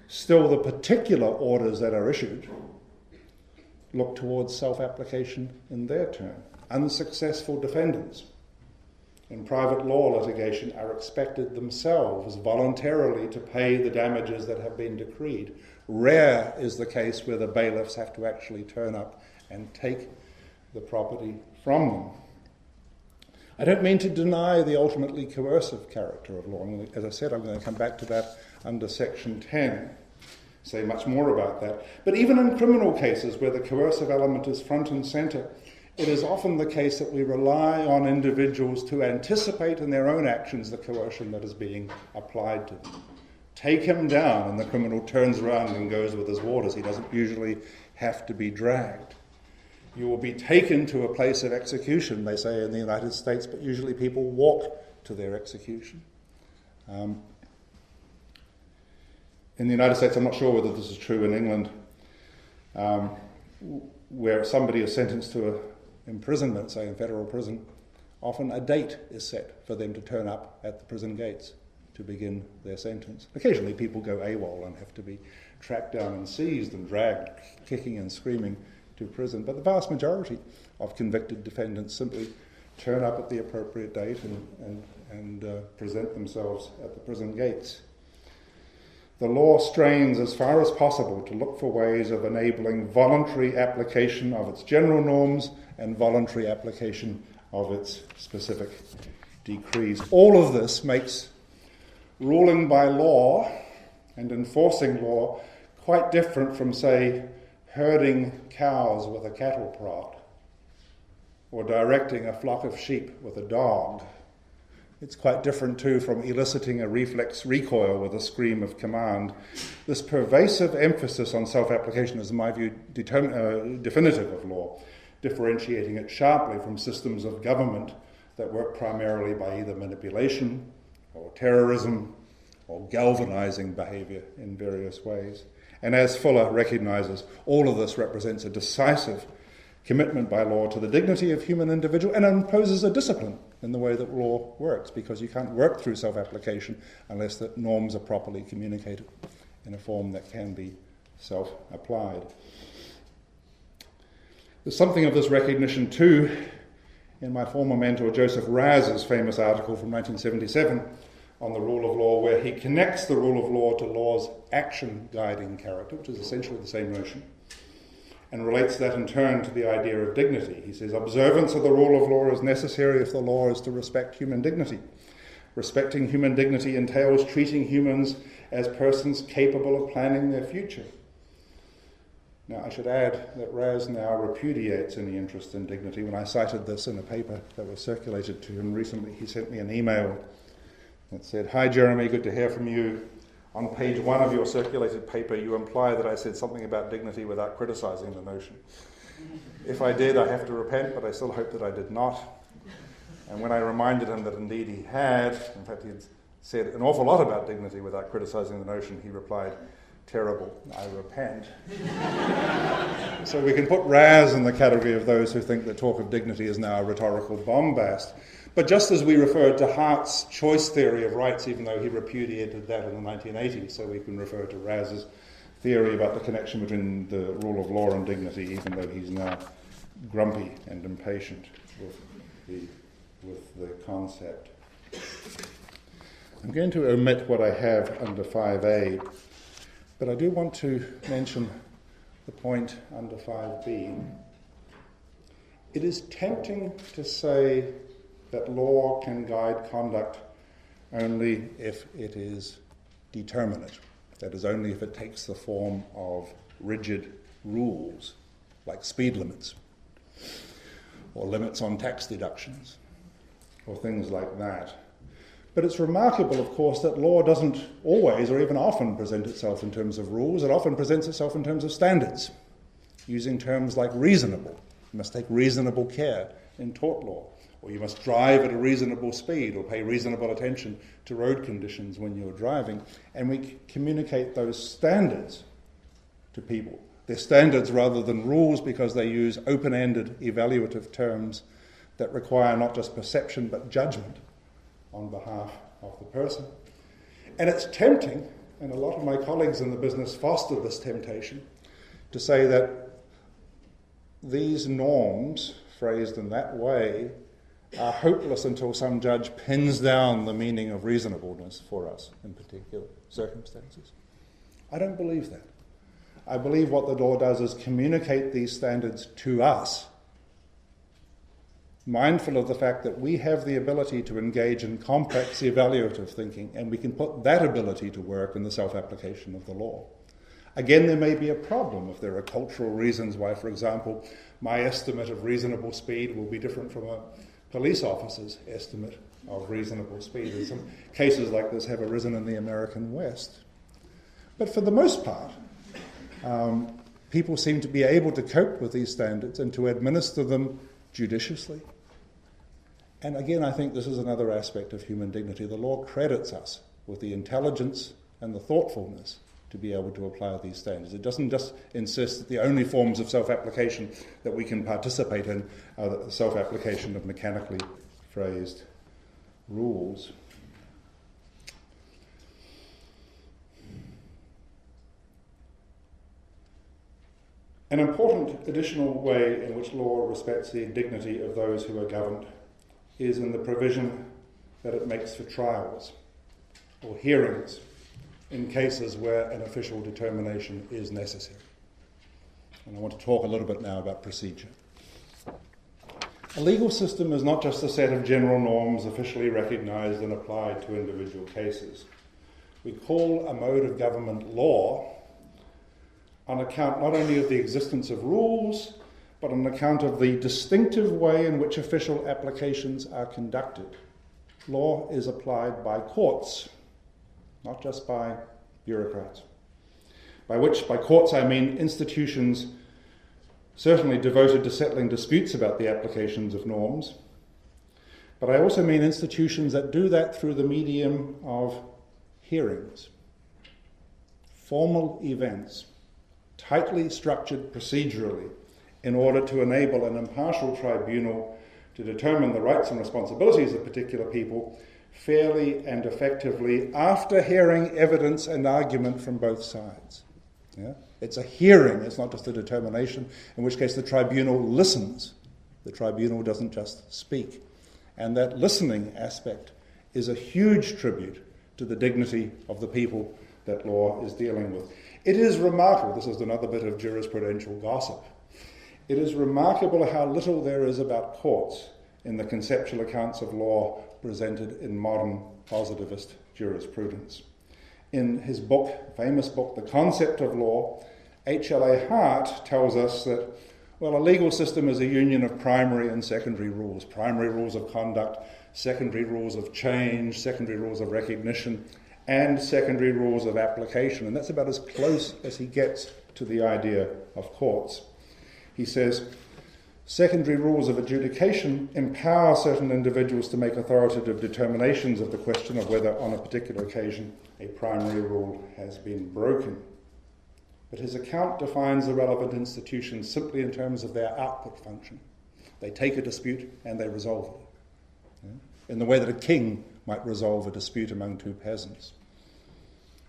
still the particular orders that are issued look towards self-application in their turn. Unsuccessful defendants in private law litigation are expected themselves voluntarily to pay the damages that have been decreed. Rare is the case where the bailiffs have to actually turn up and take the property from them. I don't mean to deny the ultimately coercive character of law. As I said, I'm going to come back to that under Section 10. Say much more about that. But even in criminal cases where the coercive element is front and centre, it is often the case that we rely on individuals to anticipate in their own actions the coercion that is being applied to them. Take him down, and the criminal turns around and goes with his orders. He doesn't usually have to be dragged. You will be taken to a place of execution, they say in the United States, but usually people walk to their execution. In the United States, I'm not sure whether this is true in England, where somebody is sentenced to imprisonment, say in federal prison, often a date is set for them to turn up at the prison gates to begin their sentence. Occasionally people go AWOL and have to be tracked down and seized and dragged, kicking and screaming, to prison. But the vast majority of convicted defendants simply turn up at the appropriate date and present themselves at the prison gates. The law strains as far as possible to look for ways of enabling voluntary application of its general norms and voluntary application of its specific decrees. All of this makes ruling by law and enforcing law quite different from, say, herding cows with a cattle prod or directing a flock of sheep with a dog. It's quite different, too, from eliciting a reflex recoil with a scream of command. This pervasive emphasis on self-application is, in my view, definitive of law, differentiating it sharply from systems of government that work primarily by either manipulation or terrorism or galvanizing behavior in various ways. And as Fuller recognizes, all of this represents a decisive commitment by law to the dignity of human individual and imposes a discipline in the way that law works, because you can't work through self-application unless the norms are properly communicated in a form that can be self-applied. There's something of this recognition too in my former mentor Joseph Rouse's famous article from 1977 on the rule of law, where he connects the rule of law to law's action-guiding character, which is essentially the same notion. and relates that in turn to the idea of dignity. He says, observance of the rule of law is necessary if the law is to respect human dignity. Respecting human dignity entails treating humans as persons capable of planning their future. Now, I should add that Rouse now repudiates any interest in dignity. When I cited this in a paper that was circulated to him recently, he sent me an email that said, "Hi Jeremy, good to hear from you. On page 1 of your circulated paper, you imply that I said something about dignity without criticising the notion. If I did, I have to repent, but I still hope that I did not." And when I reminded him that indeed he had, in fact he had said an awful lot about dignity without criticising the notion, he replied, "Terrible, I repent." So we can put Rouse in the category of those who think that talk of dignity is now a rhetorical bombast. But just as we referred to Hart's choice theory of rights, even though he repudiated that in the 1980s, so we can refer to Rouse's theory about the connection between the rule of law and dignity, even though he's now grumpy and impatient with the concept. I'm going to omit what I have under 5A, but I do want to mention the point under 5B. It is tempting to say that law can guide conduct only if it is determinate. That is, only if it takes the form of rigid rules, like speed limits, or limits on tax deductions, or things like that. But it's remarkable, of course, that law doesn't always or even often present itself in terms of rules. It often presents itself in terms of standards, using terms like reasonable. You must take reasonable care in tort law, or you must drive at a reasonable speed, or pay reasonable attention to road conditions when you're driving. And we communicate those standards to people. They're standards rather than rules because they use open-ended evaluative terms that require not just perception but judgment on behalf of the person. And it's tempting, and a lot of my colleagues in the business foster this temptation, to say that these norms, phrased in that way, are hopeless until some judge pins down the meaning of reasonableness for us in particular circumstances. I don't believe that. I believe what the law does is communicate these standards to us, mindful of the fact that we have the ability to engage in complex evaluative thinking, and we can put that ability to work in the self-application of the law. Again, there may be a problem if there are cultural reasons why, for example, my estimate of reasonable speed will be different from a police officer's estimate of reasonable speed. And some cases like this have arisen in the American West. But for the most part, people seem to be able to cope with these standards and to administer them judiciously. And again, I think this is another aspect of human dignity. The law credits us with the intelligence and the thoughtfulness to be able to apply these standards. It doesn't just insist that the only forms of self-application that we can participate in are the self-application of mechanically phrased rules. An important additional way in which law respects the dignity of those who are governed is in the provision that it makes for trials or hearings in cases where an official determination is necessary. And I want to talk a little bit now about procedure. A legal system is not just a set of general norms officially recognised and applied to individual cases. We call a mode of government law on account not only of the existence of rules, but on account of the distinctive way in which official applications are conducted. Law is applied by courts, not just by bureaucrats. By courts I mean institutions certainly devoted to settling disputes about the applications of norms, but I also mean institutions that do that through the medium of hearings, formal events, tightly structured procedurally, in order to enable an impartial tribunal to determine the rights and responsibilities of particular people fairly and effectively after hearing evidence and argument from both sides. Yeah? It's a hearing, it's not just a determination, in which case the tribunal listens. The tribunal doesn't just speak. And that listening aspect is a huge tribute to the dignity of the people that law is dealing with. It is remarkable, this is another bit of jurisprudential gossip, It is remarkable how little there is about courts in the conceptual accounts of law presented in modern positivist jurisprudence. In his book, famous book, The Concept of Law, H.L.A. Hart tells us that, well, a legal system is a union of primary and secondary rules of conduct, secondary rules of change, secondary rules of recognition, and secondary rules of application. And that's about as close as he gets to the idea of courts. He says, secondary rules of adjudication empower certain individuals to make authoritative determinations of the question of whether on a particular occasion a primary rule has been broken. But his account defines the relevant institutions simply in terms of their output function. They take a dispute and they resolve it. In the way that a king might resolve a dispute among two peasants.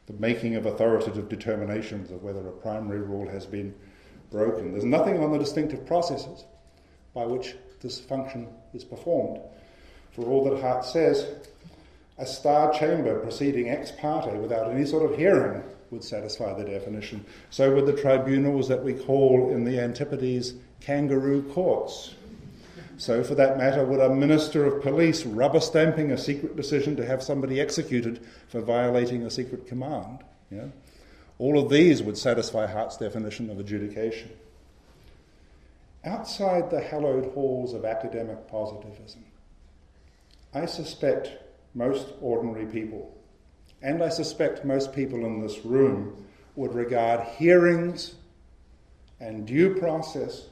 The making of authoritative determinations of whether a primary rule has been broken. There's nothing on the distinctive processes by which this function is performed. For all that Hart says, a star chamber proceeding ex parte without any sort of hearing would satisfy the definition. So would the tribunals that we call in the Antipodes kangaroo courts. So, for that matter, would a minister of police rubber stamping a secret decision to have somebody executed for violating a secret command? Yeah? All of these would satisfy Hart's definition of adjudication. Outside the hallowed halls of academic positivism, I suspect most ordinary people, and I suspect most people in this room, would regard hearings and due process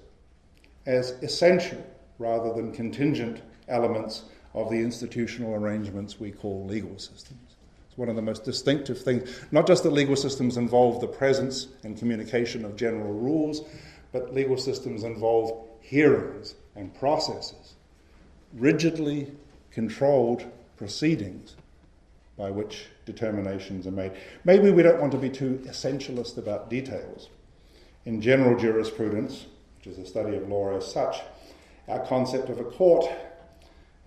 as essential rather than contingent elements of the institutional arrangements we call legal systems. It's one of the most distinctive things. Not just that legal systems involve the presence and communication of general rules, but legal systems involve hearings and processes, rigidly controlled proceedings by which determinations are made. Maybe we don't want to be too essentialist about details. In general jurisprudence, which is the study of law as such, our concept of a court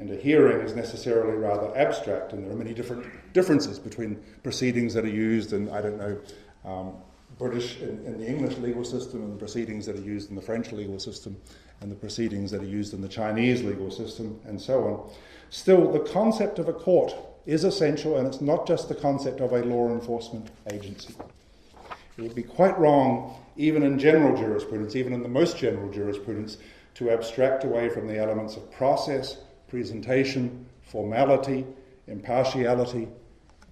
and a hearing is necessarily rather abstract, and there are many different differences between proceedings that are used in, British, in the English legal system, and the proceedings that are used in the French legal system, and the proceedings that are used in the Chinese legal system, and so on. Still, the concept of a court is essential, and it's not just the concept of a law enforcement agency. It would be quite wrong, even in general jurisprudence, even in the most general jurisprudence, to abstract away from the elements of process, presentation, formality, impartiality,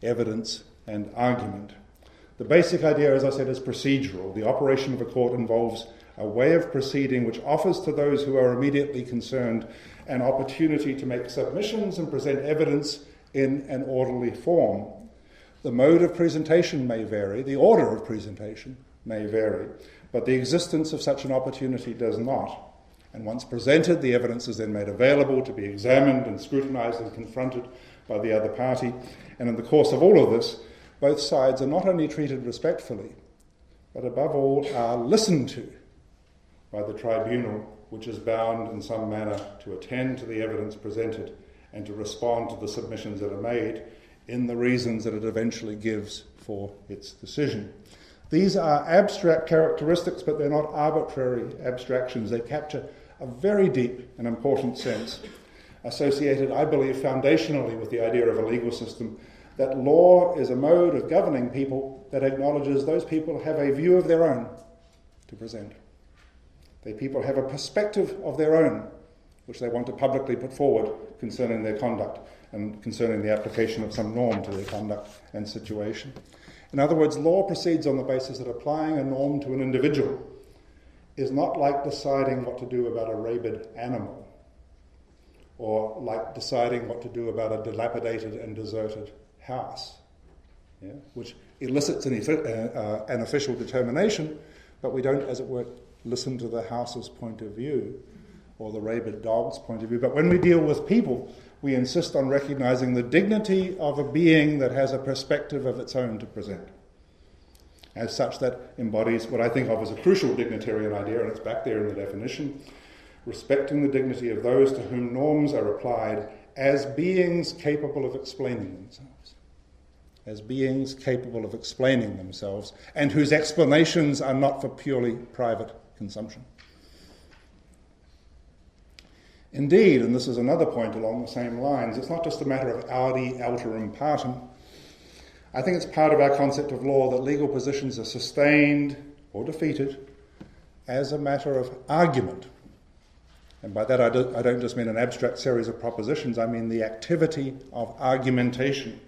evidence, and argument. The basic idea, as I said, is procedural. The operation of a court involves a way of proceeding which offers to those who are immediately concerned an opportunity to make submissions and present evidence in an orderly form. The mode of presentation may vary, the order of presentation may vary, but the existence of such an opportunity does not. And once presented, the evidence is then made available to be examined and scrutinized and confronted by the other party. And in the course of all of this, both sides are not only treated respectfully, but above all are listened to by the tribunal, which is bound in some manner to attend to the evidence presented and to respond to the submissions that are made in the reasons that it eventually gives for its decision. These are abstract characteristics, but they're not arbitrary abstractions. They capture a very deep and important sense associated, I believe, foundationally with the idea of a legal system, that law is a mode of governing people that acknowledges those people have a view of their own to present. They people have a perspective of their own, which they want to publicly put forward concerning their conduct and concerning the application of some norm to their conduct and situation. In other words, law proceeds on the basis that applying a norm to an individual is not like deciding what to do about a rabid animal, or like deciding what to do about a dilapidated and deserted house, which elicits an official determination, but we don't, as it were, listen to the house's point of view or the rabid dog's point of view. But when we deal with people, we insist on recognizing the dignity of a being that has a perspective of its own to present. As such, that embodies what I think of as a crucial dignitarian idea, and it's back there in the definition, respecting the dignity of those to whom norms are applied as beings capable of explaining themselves. As beings capable of explaining themselves, and whose explanations are not for purely private consumption. Indeed, and this is another point along the same lines, it's not just a matter of audi alterum partem. I think it's part of our concept of law that legal positions are sustained or defeated as a matter of argument. And by that I don't just mean an abstract series of propositions, I mean the activity of argumentation.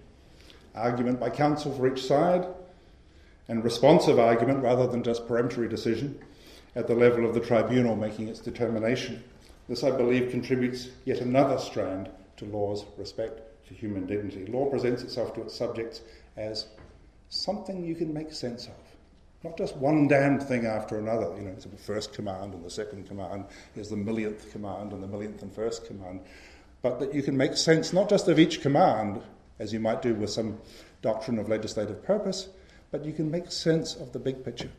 Argument by counsel for each side, and responsive argument rather than just peremptory decision at the level of the tribunal making its determination. This, I believe, contributes yet another strand to law's respect for human dignity. Law presents itself to its subjects as something you can make sense of. Not just one damned thing after another. It's the first command and the second command. Here's the millionth command and the millionth and first command. But that you can make sense not just of each command, as you might do with some doctrine of legislative purpose, but you can make sense of the big picture.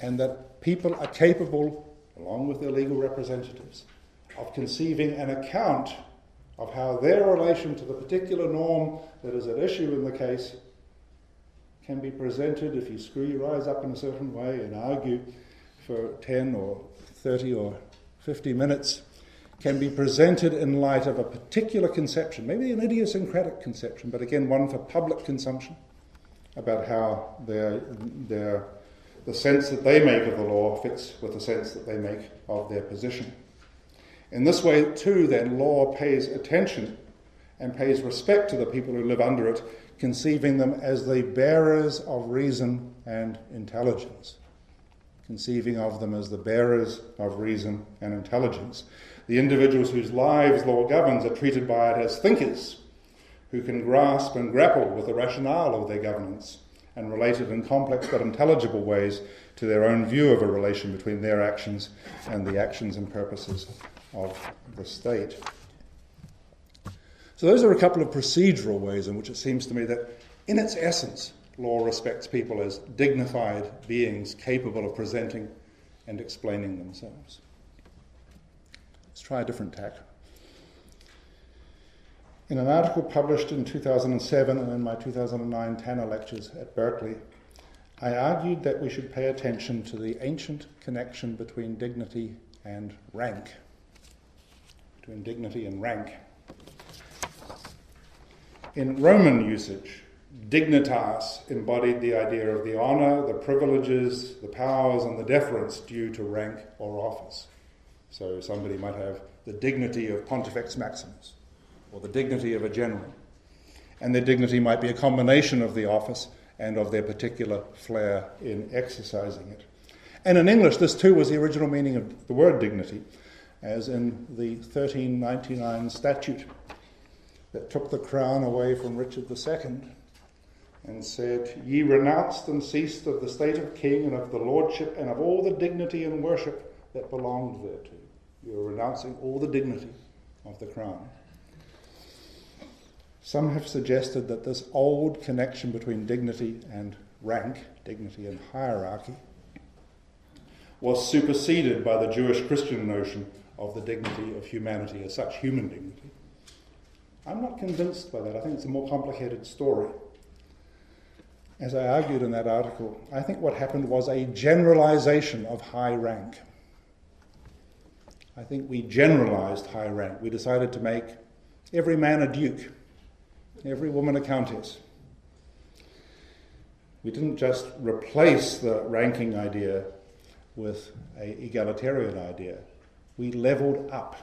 And that people are capable, along with their legal representatives, of conceiving an account of how their relation to the particular norm that is at issue in the case can be presented if you screw your eyes up in a certain way and argue for 10 or 30 or 50 minutes, can be presented in light of a particular conception, maybe an idiosyncratic conception, but again one for public consumption, about how the sense that they make of the law fits with the sense that they make of their position. In this way, too, then, law pays attention and pays respect to the people who live under it, conceiving them as the bearers of reason and intelligence. Conceiving of them as the bearers of reason and intelligence. The individuals whose lives law governs are treated by it as thinkers, who can grasp and grapple with the rationale of their governance and relate it in complex but intelligible ways to their own view of a relation between their actions and the actions and purposes of the state. So those are a couple of procedural ways in which it seems to me that, in its essence, law respects people as dignified beings capable of presenting and explaining themselves. Let's try a different tack. In an article published in 2007 and in my 2009 Tanner lectures at Berkeley, I argued that we should pay attention to the ancient connection between dignity and rank. Between dignity and rank. In Roman usage, dignitas embodied the idea of the honour, the privileges, the powers, and the deference due to rank or office. So somebody might have the dignity of Pontifex Maximus, or the dignity of a general. And their dignity might be a combination of the office and of their particular flair in exercising it. And in English, this too was the original meaning of the word dignity, as in the 1399 statute that took the crown away from Richard II and said, "Ye renounced and ceased of the state of king and of the lordship and of all the dignity and worship that belonged thereto." You are renouncing all the dignity of the crown. Some have suggested that this old connection between dignity and rank, dignity and hierarchy, was superseded by the Jewish Christian notion of the dignity of humanity as such, human dignity. I'm not convinced by that. I think it's a more complicated story. As I argued in that article, I think what happened was a generalization of high rank. I think we generalized high rank. We decided to make every man a duke, every woman a countess. We didn't just replace the ranking idea with an egalitarian idea. We leveled up,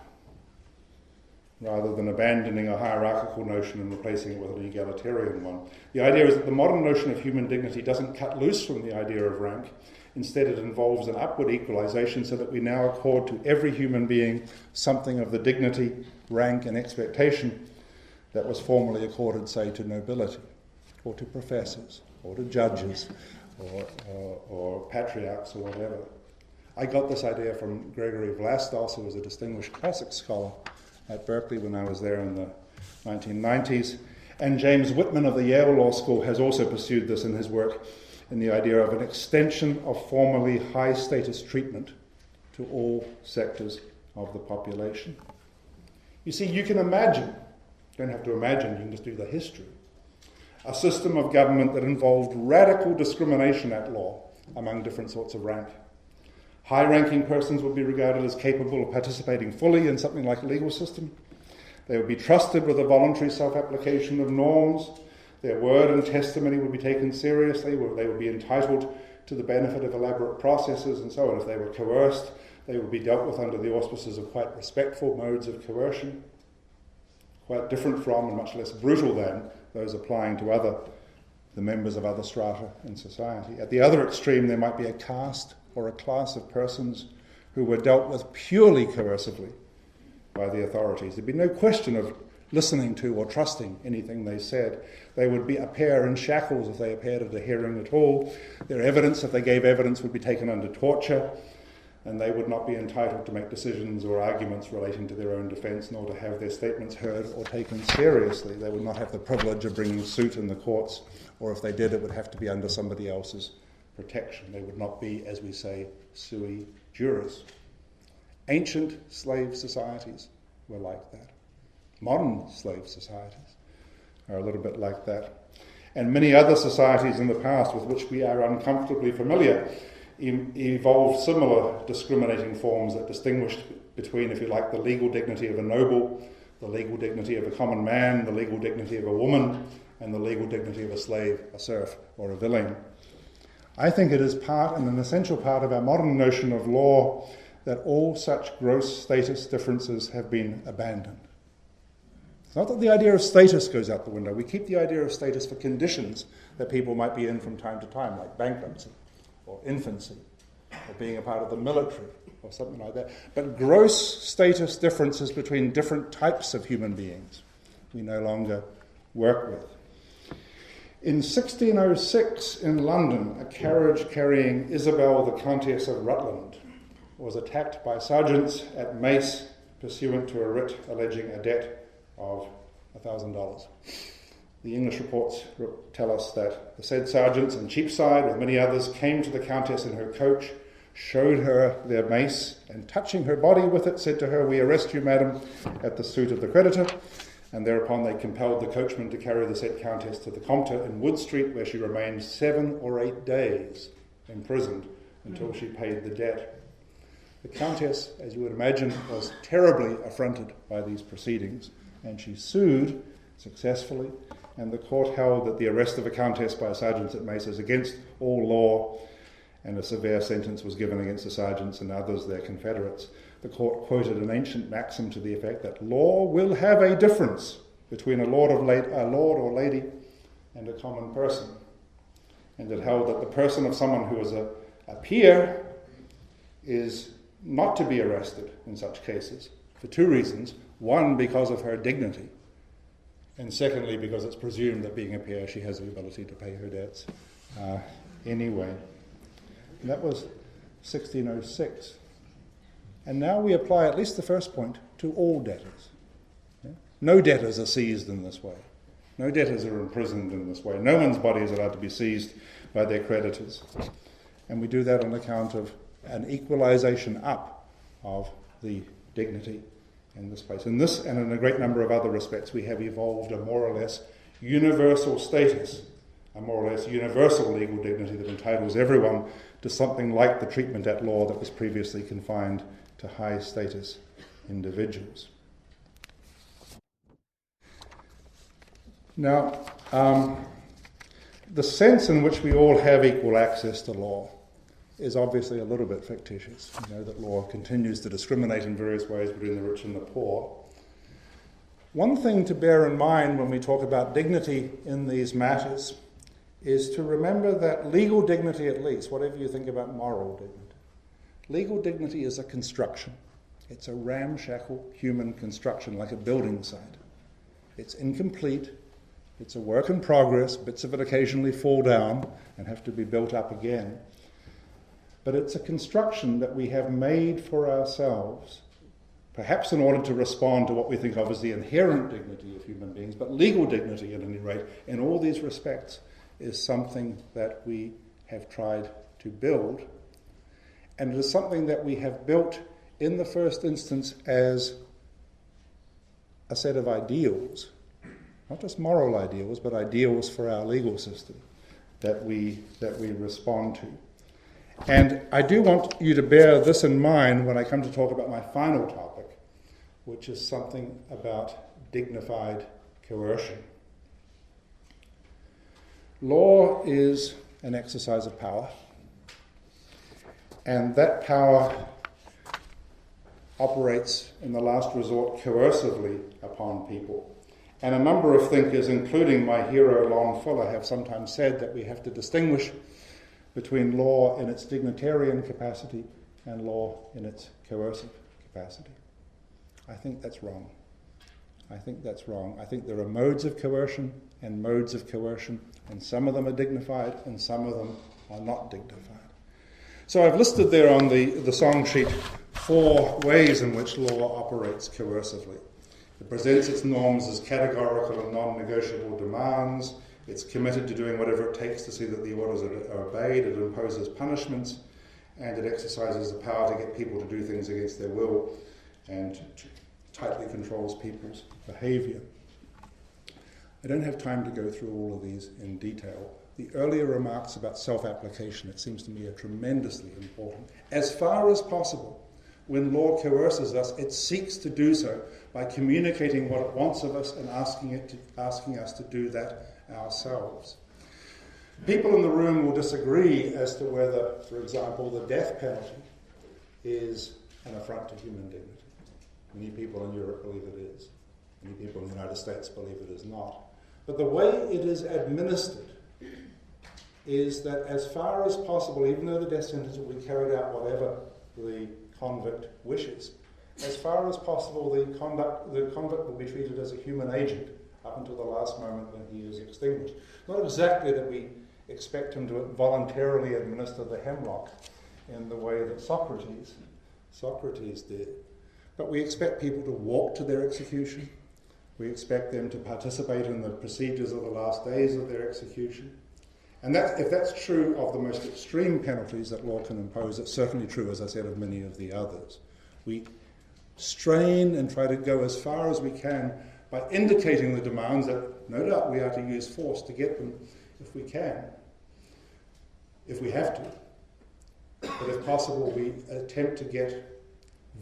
rather than abandoning a hierarchical notion and replacing it with an egalitarian one. The idea is that the modern notion of human dignity doesn't cut loose from the idea of rank. Instead, it involves an upward equalization so that we now accord to every human being something of the dignity, rank, and expectation that was formerly accorded, say, to nobility, or to professors, or to judges, or patriarchs, or whatever. I got this idea from Gregory Vlastos, who was a distinguished classics scholar at Berkeley when I was there in the 1990s. And James Whitman of the Yale Law School has also pursued this in his work in the idea of an extension of formerly high-status treatment to all sectors of the population. You see, you can imagine, you don't have to imagine, you can just do the history, a system of government that involved radical discrimination at law among different sorts of rank. High-ranking persons would be regarded as capable of participating fully in something like a legal system. They would be trusted with a voluntary self-application of norms. Their word and testimony would be taken seriously. They would be entitled to the benefit of elaborate processes and so on. If they were coerced, they would be dealt with under the auspices of quite respectful modes of coercion, quite different from and much less brutal than those applying to the members of other strata in society. At the other extreme, there might be a caste or a class of persons who were dealt with purely coercively by the authorities. There'd be no question of listening to or trusting anything they said. They would appear in shackles if they appeared at a hearing at all. Their evidence, if they gave evidence, would be taken under torture, and they would not be entitled to make decisions or arguments relating to their own defence, nor to have their statements heard or taken seriously. They would not have the privilege of bringing suit in the courts, or if they did, it would have to be under somebody else's protection. They would not be, as we say, sui juris. Ancient slave societies were like that. Modern slave societies are a little bit like that. And many other societies in the past with which we are uncomfortably familiar evolved similar discriminating forms that distinguished between, if you like, the legal dignity of a noble, the legal dignity of a common man, the legal dignity of a woman, and the legal dignity of a slave, a serf, or a villein. I think it is part and an essential part of our modern notion of law that all such gross status differences have been abandoned. It's not that the idea of status goes out the window. We keep the idea of status for conditions that people might be in from time to time, like bankruptcy or infancy or being a part of the military or something like that. But gross status differences between different types of human beings we no longer work with. In 1606 in London, a carriage carrying Isabel, the Countess of Rutland, was attacked by sergeants at Mace pursuant to a writ alleging a debt of $1,000. The English reports tell us that the said sergeants in Cheapside, with many others, came to the Countess in her coach, showed her their mace, and touching her body with it, said to her, "We arrest you, madam, at the suit of the creditor." And thereupon they compelled the coachman to carry the said Countess to the Compter in Wood Street, where she remained 7 or 8 days imprisoned until she paid the debt. The Countess, as you would imagine, was terribly affronted by these proceedings, and she sued successfully, and the court held that the arrest of a Countess by sergeants at Mace is against all law, and a severe sentence was given against the sergeants and others, their confederates. The court quoted an ancient maxim to the effect that law will have a difference between a lord or lady and a common person. And it held that the person of someone who is a peer is not to be arrested in such cases for 2 reasons. One, because of her dignity, and secondly, because it's presumed that being a peer, she has the ability to pay her debts anyway. And that was 1606. And now we apply at least the first point to all debtors. Yeah? No debtors are seized in this way. No debtors are imprisoned in this way. No one's body is allowed to be seized by their creditors. And we do that on account of an equalization up of the dignity in this place. In this and in a great number of other respects, we have evolved a more or less universal status, a more or less universal legal dignity that entitles everyone to something like the treatment at law that was previously confined to high status individuals. Now, the sense in which we all have equal access to law is obviously a little bit fictitious. You know that law continues to discriminate in various ways between the rich and the poor. One thing to bear in mind when we talk about dignity in these matters is to remember that legal dignity, at least, whatever you think about moral dignity, legal dignity is a construction. It's a ramshackle human construction, like a building site. It's incomplete. It's a work in progress. Bits of it occasionally fall down and have to be built up again. But it's a construction that we have made for ourselves, perhaps in order to respond to what we think of as the inherent dignity of human beings, but legal dignity, at any rate, in all these respects, is something that we have tried to build. And it is something that we have built in the first instance as a set of ideals, not just moral ideals, but ideals for our legal system that we respond to. And I do want you to bear this in mind when I come to talk about my final topic, which is something about dignified coercion. Law is an exercise of power, and that power operates in the last resort coercively upon people. And a number of thinkers, including my hero Lon Fuller, have sometimes said that we have to distinguish between law in its dignitarian capacity and law in its coercive capacity. I think that's wrong. I think there are modes of coercion and modes of coercion, and some of them are dignified and some of them are not dignified. So I've listed there on the song sheet 4 ways in which law operates coercively. It presents its norms as categorical and non-negotiable demands. It's committed to doing whatever it takes to see that the orders are obeyed. It imposes punishments, and it exercises the power to get people to do things against their will and tightly controls people's behavior. I don't have time to go through all of these in detail. The earlier remarks about self-application, it seems to me, are tremendously important. As far as possible, when law coerces us, it seeks to do so by communicating what it wants of us and asking us to do that ourselves. People in the room will disagree as to whether, for example, the death penalty is an affront to human dignity. Many people in Europe believe it is. Many people in the United States believe it is not. But the way it is administered is that as far as possible, even though the death sentence will be carried out whatever the convict wishes, as far as possible the convict will be treated as a human agent up until the last moment when he is extinguished. Not exactly that we expect him to voluntarily administer the hemlock in the way that Socrates did, but we expect people to walk to their execution. We expect them to participate in the procedures of the last days of their execution. And if that's true of the most extreme penalties that law can impose, it's certainly true, as I said, of many of the others. We strain and try to go as far as we can by indicating the demands that no doubt we are to use force to get them if we can, if we have to. But if possible, we attempt to get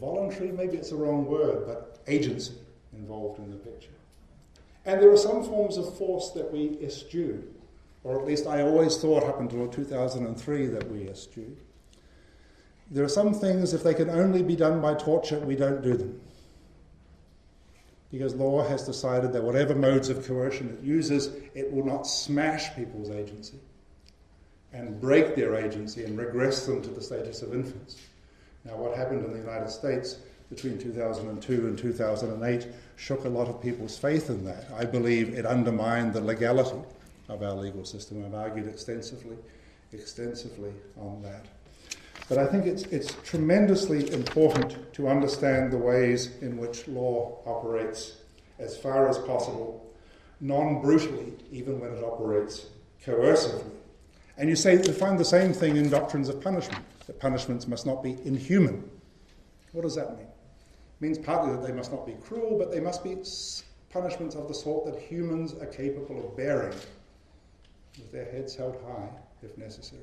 voluntary, maybe it's the wrong word, but agency involved in the picture. And there are some forms of force that we eschew, or at least I always thought up until 2003 that we eschew. There are some things, if they can only be done by torture, we don't do them. Because law has decided that whatever modes of coercion it uses, it will not smash people's agency and break their agency and regress them to the status of infants. Now, what happened in the United States between 2002 and 2008 shook a lot of people's faith in that. I believe it undermined the legality of our legal system. I've argued extensively on that. But I think it's tremendously important to understand the ways in which law operates as far as possible, non-brutally, even when it operates coercively. And you find the same thing in doctrines of punishment, that punishments must not be inhuman. What does that mean? It means partly that they must not be cruel, but they must be punishments of the sort that humans are capable of bearing, with their heads held high, if necessary.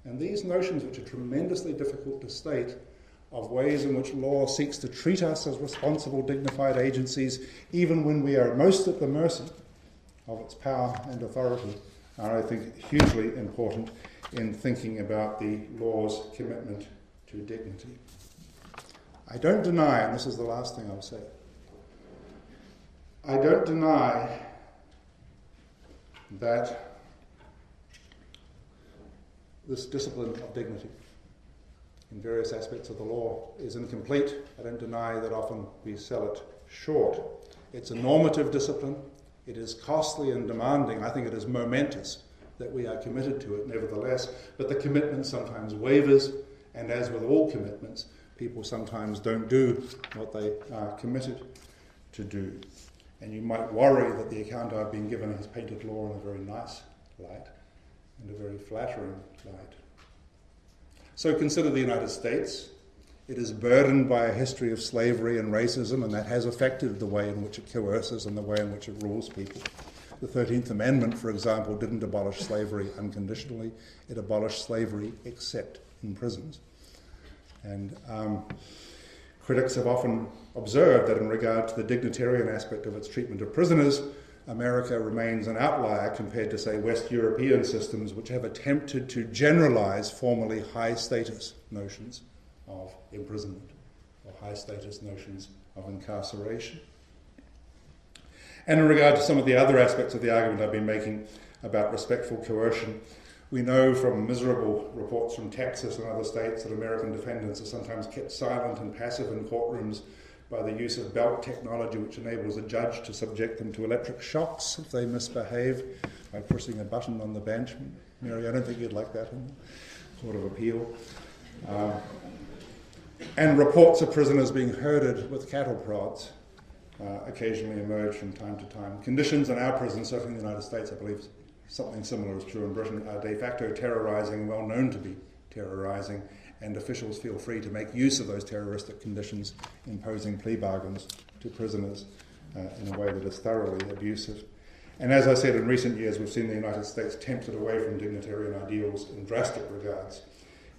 And these notions, which are tremendously difficult to state, of ways in which law seeks to treat us as responsible, dignified agencies, even when we are most at the mercy of its power and authority, are, I think, hugely important in thinking about the law's commitment to dignity. I don't deny, and this is the last thing I'll say, I don't deny that this discipline of dignity in various aspects of the law is incomplete. I don't deny that often we sell it short. It's a normative discipline. It is costly and demanding. I think it is momentous that we are committed to it nevertheless, but the commitment sometimes wavers, and as with all commitments, people sometimes don't do what they are committed to do. And you might worry that the account I've been given has painted law in a very nice light and a very flattering light. So consider the United States. It is burdened by a history of slavery and racism, and that has affected the way in which it coerces and the way in which it rules people. The 13th Amendment, for example, didn't abolish slavery unconditionally. It abolished slavery except in prisons. And critics have often observed that in regard to the dignitarian aspect of its treatment of prisoners, America remains an outlier compared to, say, West European systems which have attempted to generalize formerly high-status notions of imprisonment or high-status notions of incarceration. And in regard to some of the other aspects of the argument I've been making about respectful coercion, we know from miserable reports from Texas and other states that American defendants are sometimes kept silent and passive in courtrooms by the use of belt technology, which enables a judge to subject them to electric shocks if they misbehave by pushing a button on the bench. Mary, I don't think you'd like that in the Court of Appeal. And reports of prisoners being herded with cattle prods occasionally emerge from time to time. Conditions in our prisons, certainly in the United States, I believe something similar is true in Britain, are de facto terrorizing, well known to be terrorizing, and officials feel free to make use of those terroristic conditions, imposing plea bargains to prisoners in a way that is thoroughly abusive. And as I said, in recent years, we've seen the United States tempted away from dignitarian ideals in drastic regards,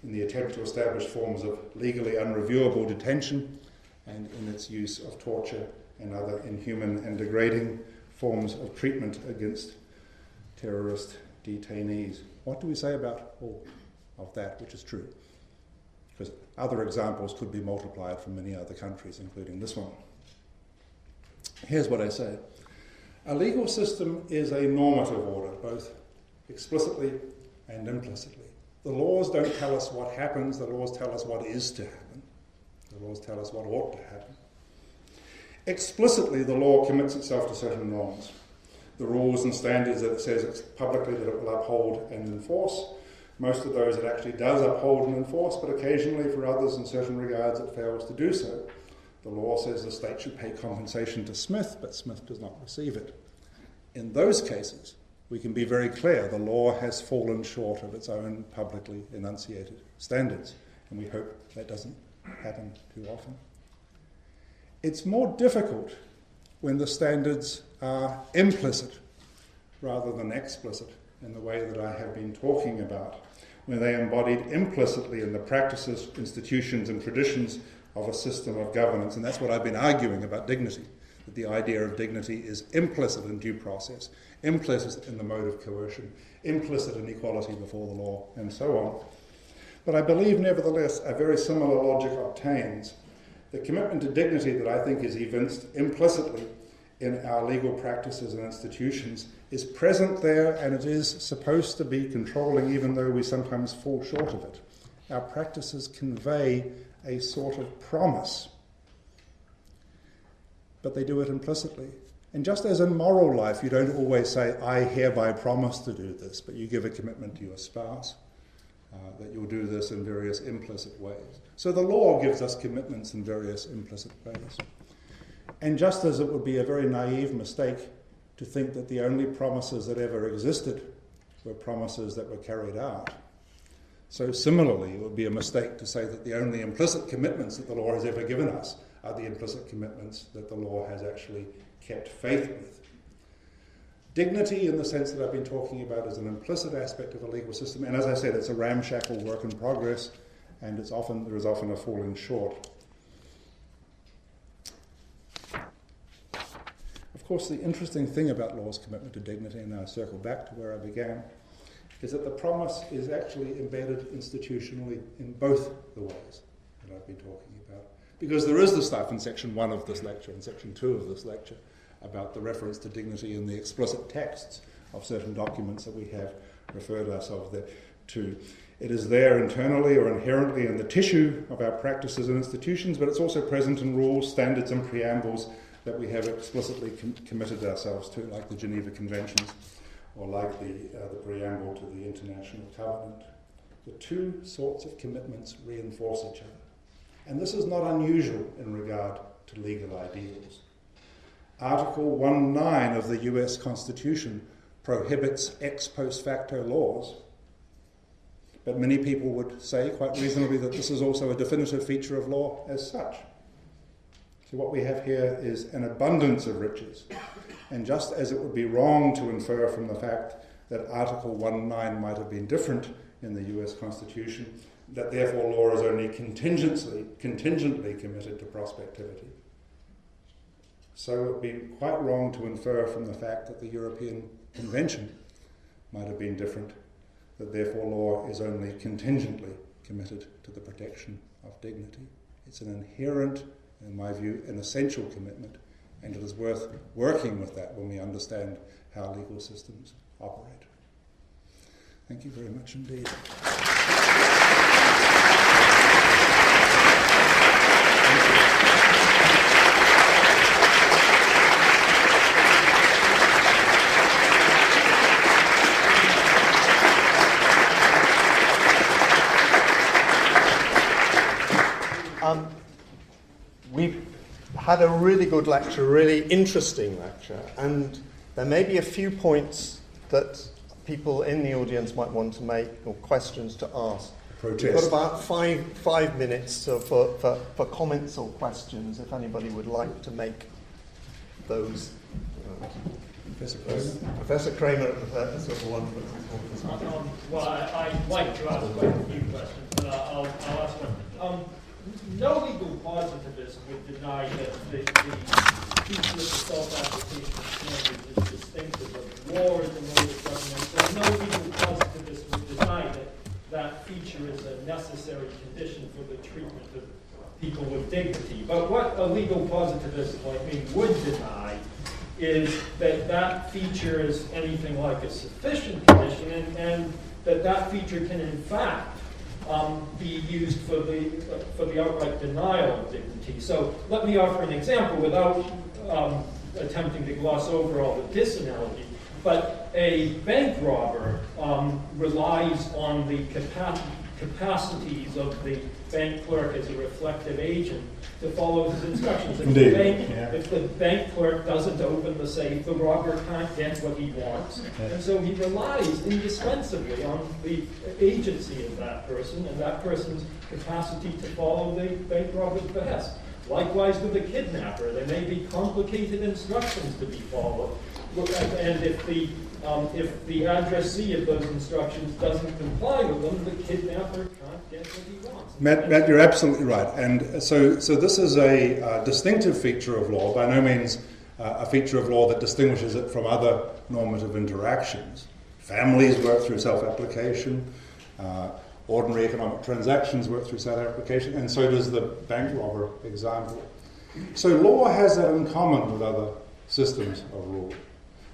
in the attempt to establish forms of legally unreviewable detention and in its use of torture and other inhuman and degrading forms of treatment against terrorist detainees. What do we say about all of that, which is true? Because other examples could be multiplied from many other countries, including this one. Here's what I say. A legal system is a normative order, both explicitly and implicitly. The laws don't tell us what happens, the laws tell us what is to happen. The laws tell us what ought to happen. Explicitly, the law commits itself to certain norms. The rules and standards that it says publicly that it will uphold and enforce. Most of those it actually does uphold and enforce, but occasionally for others in certain regards it fails to do so. The law says the state should pay compensation to Smith, but Smith does not receive it. In those cases, we can be very clear the law has fallen short of its own publicly enunciated standards, and we hope that doesn't happen too often. It's more difficult when the standards are implicit rather than explicit in the way that I have been talking about, when they are embodied implicitly in the practices, institutions and traditions of a system of governance. And that's what I've been arguing about dignity, that the idea of dignity is implicit in due process, implicit in the mode of coercion, implicit in equality before the law, and so on. But I believe, nevertheless, a very similar logic obtains. The commitment to dignity that I think is evinced implicitly in our legal practices and institutions is present there, and it is supposed to be controlling, even though we sometimes fall short of it. Our practices convey a sort of promise, but they do it implicitly. And just as in moral life, you don't always say, I hereby promise to do this, but you give a commitment to your spouse that you'll do this in various implicit ways. So the law gives us commitments in various implicit ways. And just as it would be a very naive mistake to think that the only promises that ever existed were promises that were carried out, so similarly it would be a mistake to say that the only implicit commitments that the law has ever given us are the implicit commitments that the law has actually kept faith with. Dignity, in the sense that I've been talking about, is an implicit aspect of a legal system, and as I said, it's a ramshackle work in progress, and there is often a falling short. Of course, the interesting thing about law's commitment to dignity, and now I circle back to where I began, is that the promise is actually embedded institutionally in both the ways that I've been talking about. Because there is the stuff in section 1 of this lecture and section 2 of this lecture about the reference to dignity in the explicit texts of certain documents that we have referred ourselves there to. It is there internally or inherently in the tissue of our practices and institutions, but it's also present in rules, standards and preambles that we have explicitly committed ourselves to, like the Geneva Conventions or like the preamble to the International Covenant. The two sorts of commitments reinforce each other. And this is not unusual in regard to legal ideals. Article 1.9 of the US Constitution prohibits ex post facto laws, but many people would say quite reasonably that this is also a definitive feature of law as such. So what we have here is an abundance of riches And just as it would be wrong to infer from the fact that Article 1.9 might have been different in the US Constitution, that therefore law is only contingently committed to prospectivity. So it would be quite wrong to infer from the fact that the European Convention might have been different, that therefore law is only contingently committed to the protection of dignity. It's an inherent, in my view, an essential commitment, and it is worth working with that when we understand how legal systems operate. Thank you very much indeed. We've had a really good lecture, a really interesting lecture, and there may be a few points that people in the audience might want to make or questions to ask. Protest. We've got about five minutes for comments or questions, if anybody would like to make those. Professor Kramer, sort of one. Well, I'd like to ask quite a few questions, but I'll ask one. No legal positivism would deny that the feature of the self-application standard is distinctive of law as a mode of government. So no legal positivist would deny that feature is a necessary condition for the treatment of people with dignity. But what a legal positivist like me would deny is that feature is anything like a sufficient condition, and that feature can in fact be used for the outright denial of dignity. So let me offer an example without attempting to gloss over all the disanalogy. But a bank robber relies on the capacities of the bank clerk as a reflective agent to follow his instructions. If the bank clerk doesn't open the safe, the robber can't get what he wants. And so he relies indispensably on the agency of that person and that person's capacity to follow the bank robber's behest. Likewise with the kidnapper, there may be complicated instructions to be followed. And if the addressee of those instructions doesn't comply with them, the kidnapper can't get what he wants. Matt, you're absolutely right. And so this is a distinctive feature of law, by no means a feature of law that distinguishes it from other normative interactions. Families work through self-application, ordinary economic transactions work through self-application, and so does the bank robber example. So law has that in common with other systems of rule.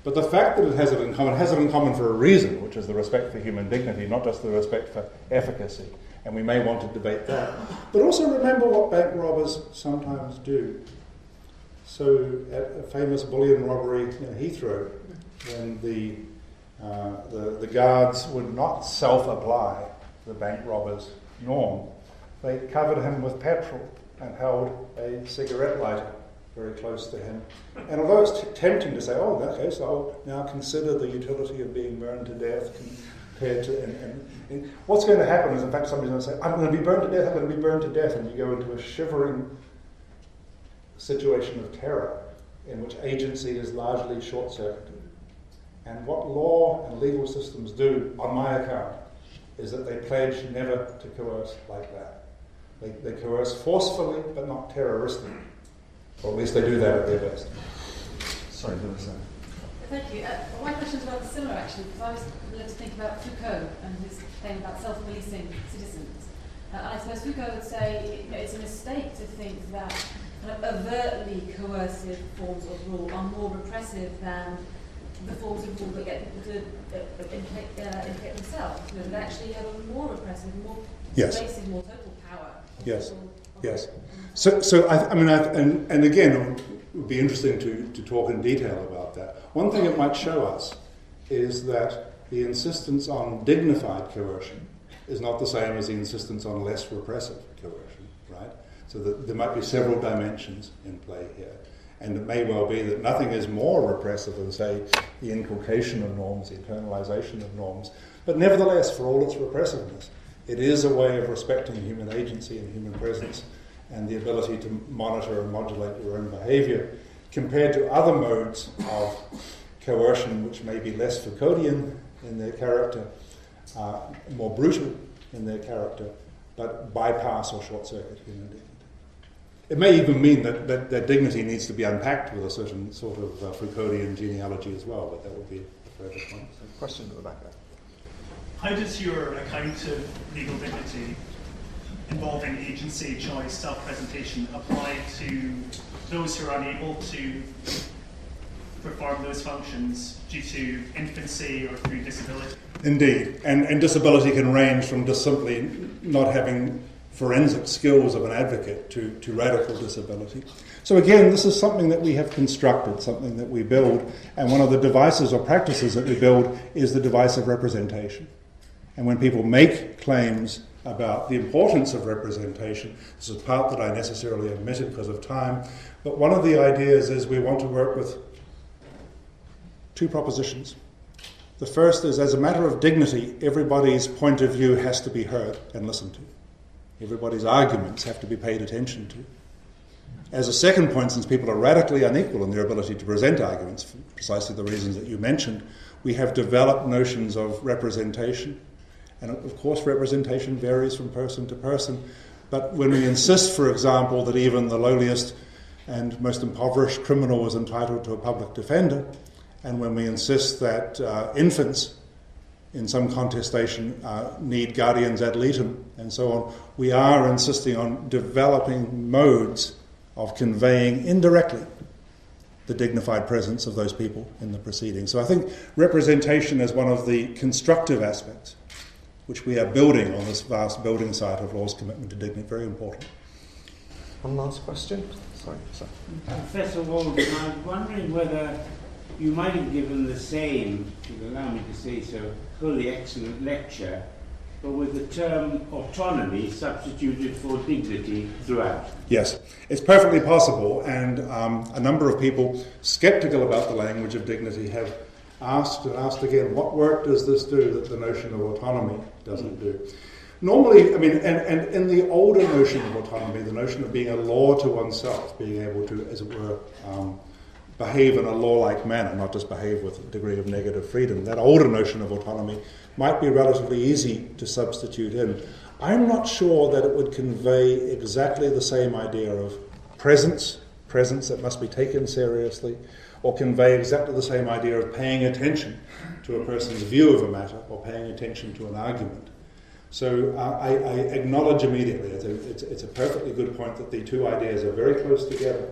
But the fact that it has it in common for a reason, which is the respect for human dignity, not just the respect for efficacy. And we may want to debate that. But also remember what bank robbers sometimes do. So at a famous bullion robbery in Heathrow, when the guards would not self-apply the bank robber's norm, they covered him with petrol and held a cigarette lighter very close to him. And although it's tempting to say, oh, in that case, I'll now consider the utility of being burned to death compared to... And what's going to happen is, in fact, somebody's going to say, I'm going to be burned to death, I'm going to be burned to death, and you go into a shivering situation of terror in which agency is largely short-circuited. And what law and legal systems do, on my account, is that they pledge never to coerce like that. They coerce forcefully, but not terroristically. Or at least they do that at their best. Sorry, there was that. Thank you. My question is rather similar, actually, because I was led to think about Foucault and his claim about self-policing citizens. And I suppose Foucault would say it's a mistake to think that kind of overtly coercive forms of rule are more repressive than the forms of rule that get people to implicate themselves. That actually have a more repressive, more pervasive, more total power. Yes. Yes. So and again, it would be interesting to talk in detail about that. One thing it might show us is that the insistence on dignified coercion is not the same as the insistence on less repressive coercion, right? So that there might be several dimensions in play here. And it may well be that nothing is more repressive than, say, the inculcation of norms, the internalization of norms. But nevertheless, for all its repressiveness, it is a way of respecting human agency and human presence and the ability to monitor and modulate your own behavior compared to other modes of coercion which may be less Foucauldian in their character, more brutal in their character, but bypass or short-circuit human dignity. It may even mean that dignity needs to be unpacked with a certain sort of Foucauldian genealogy as well, but that would be a further point. Question at the back there. How does your account of legal dignity involving agency, choice, self-presentation apply to those who are unable to perform those functions due to infancy or through disability? Indeed, and disability can range from just simply not having forensic skills of an advocate to radical disability. So again, this is something that we have constructed, something that we build, and one of the devices or practices that we build is the device of representation. And when people make claims about the importance of representation, this is a part that I necessarily omitted because of time, but one of the ideas is we want to work with two propositions. The first is, as a matter of dignity, everybody's point of view has to be heard and listened to. Everybody's arguments have to be paid attention to. As a second point, since people are radically unequal in their ability to present arguments, for precisely the reasons that you mentioned, we have developed notions of representation. And of course, representation varies from person to person. But when we insist, for example, that even the lowliest and most impoverished criminal is entitled to a public defender, and when we insist that infants in some contestation need guardians ad litem and so on, we are insisting on developing modes of conveying indirectly the dignified presence of those people in the proceedings. So I think representation is one of the constructive aspects which we are building on this vast building site of law's commitment to dignity. Very important. One last question. Sorry. Professor Waldron, I'm wondering whether you might have given the same, if you'll allow me to say so, fully excellent lecture, but with the term autonomy substituted for dignity throughout. Yes, it's perfectly possible, and a number of people sceptical about the language of dignity have asked and asked again, what work does this do that the notion of autonomy doesn't do? Normally, I mean, and in the older notion of autonomy, the notion of being a law to oneself, being able to, as it were, behave in a law-like manner, not just behave with a degree of negative freedom. That older notion of autonomy might be relatively easy to substitute in. I'm not sure that it would convey exactly the same idea of presence that must be taken seriously, or convey exactly the same idea of paying attention to a person's view of a matter, or paying attention to an argument. So I acknowledge immediately, it's a perfectly good point that the two ideas are very close together.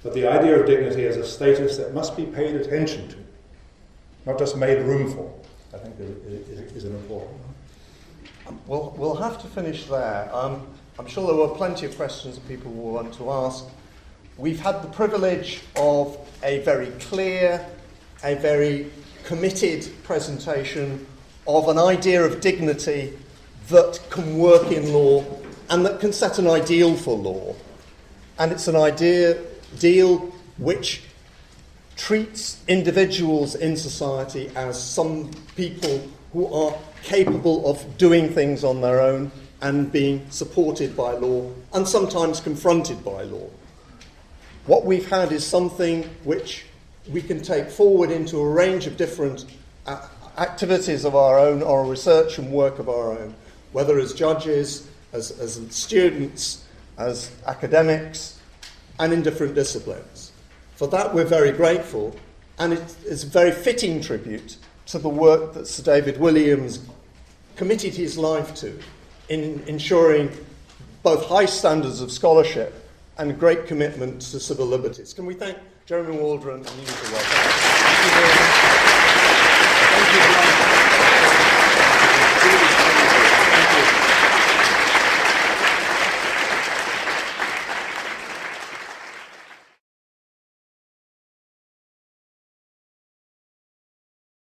But the idea of dignity as a status that must be paid attention to, not just made room for, I think is an important one. We'll have to finish there. I'm sure there were plenty of questions that people will want to ask. We've had the privilege of a very clear, a very committed presentation of an idea of dignity that can work in law and that can set an ideal for law. And it's an ideal which treats individuals in society as some people who are capable of doing things on their own and being supported by law and sometimes confronted by law. What we've had is something which we can take forward into a range of different activities of our own or research and work of our own, whether as judges, as students, as academics, and in different disciplines. For that we're very grateful, and it is a very fitting tribute to the work that Sir David Williams committed his life to in ensuring both high standards of scholarship and great commitment to civil liberties. Can we thank Jeremy Waldron and you for welcome. Thank you very much. Thank you very much.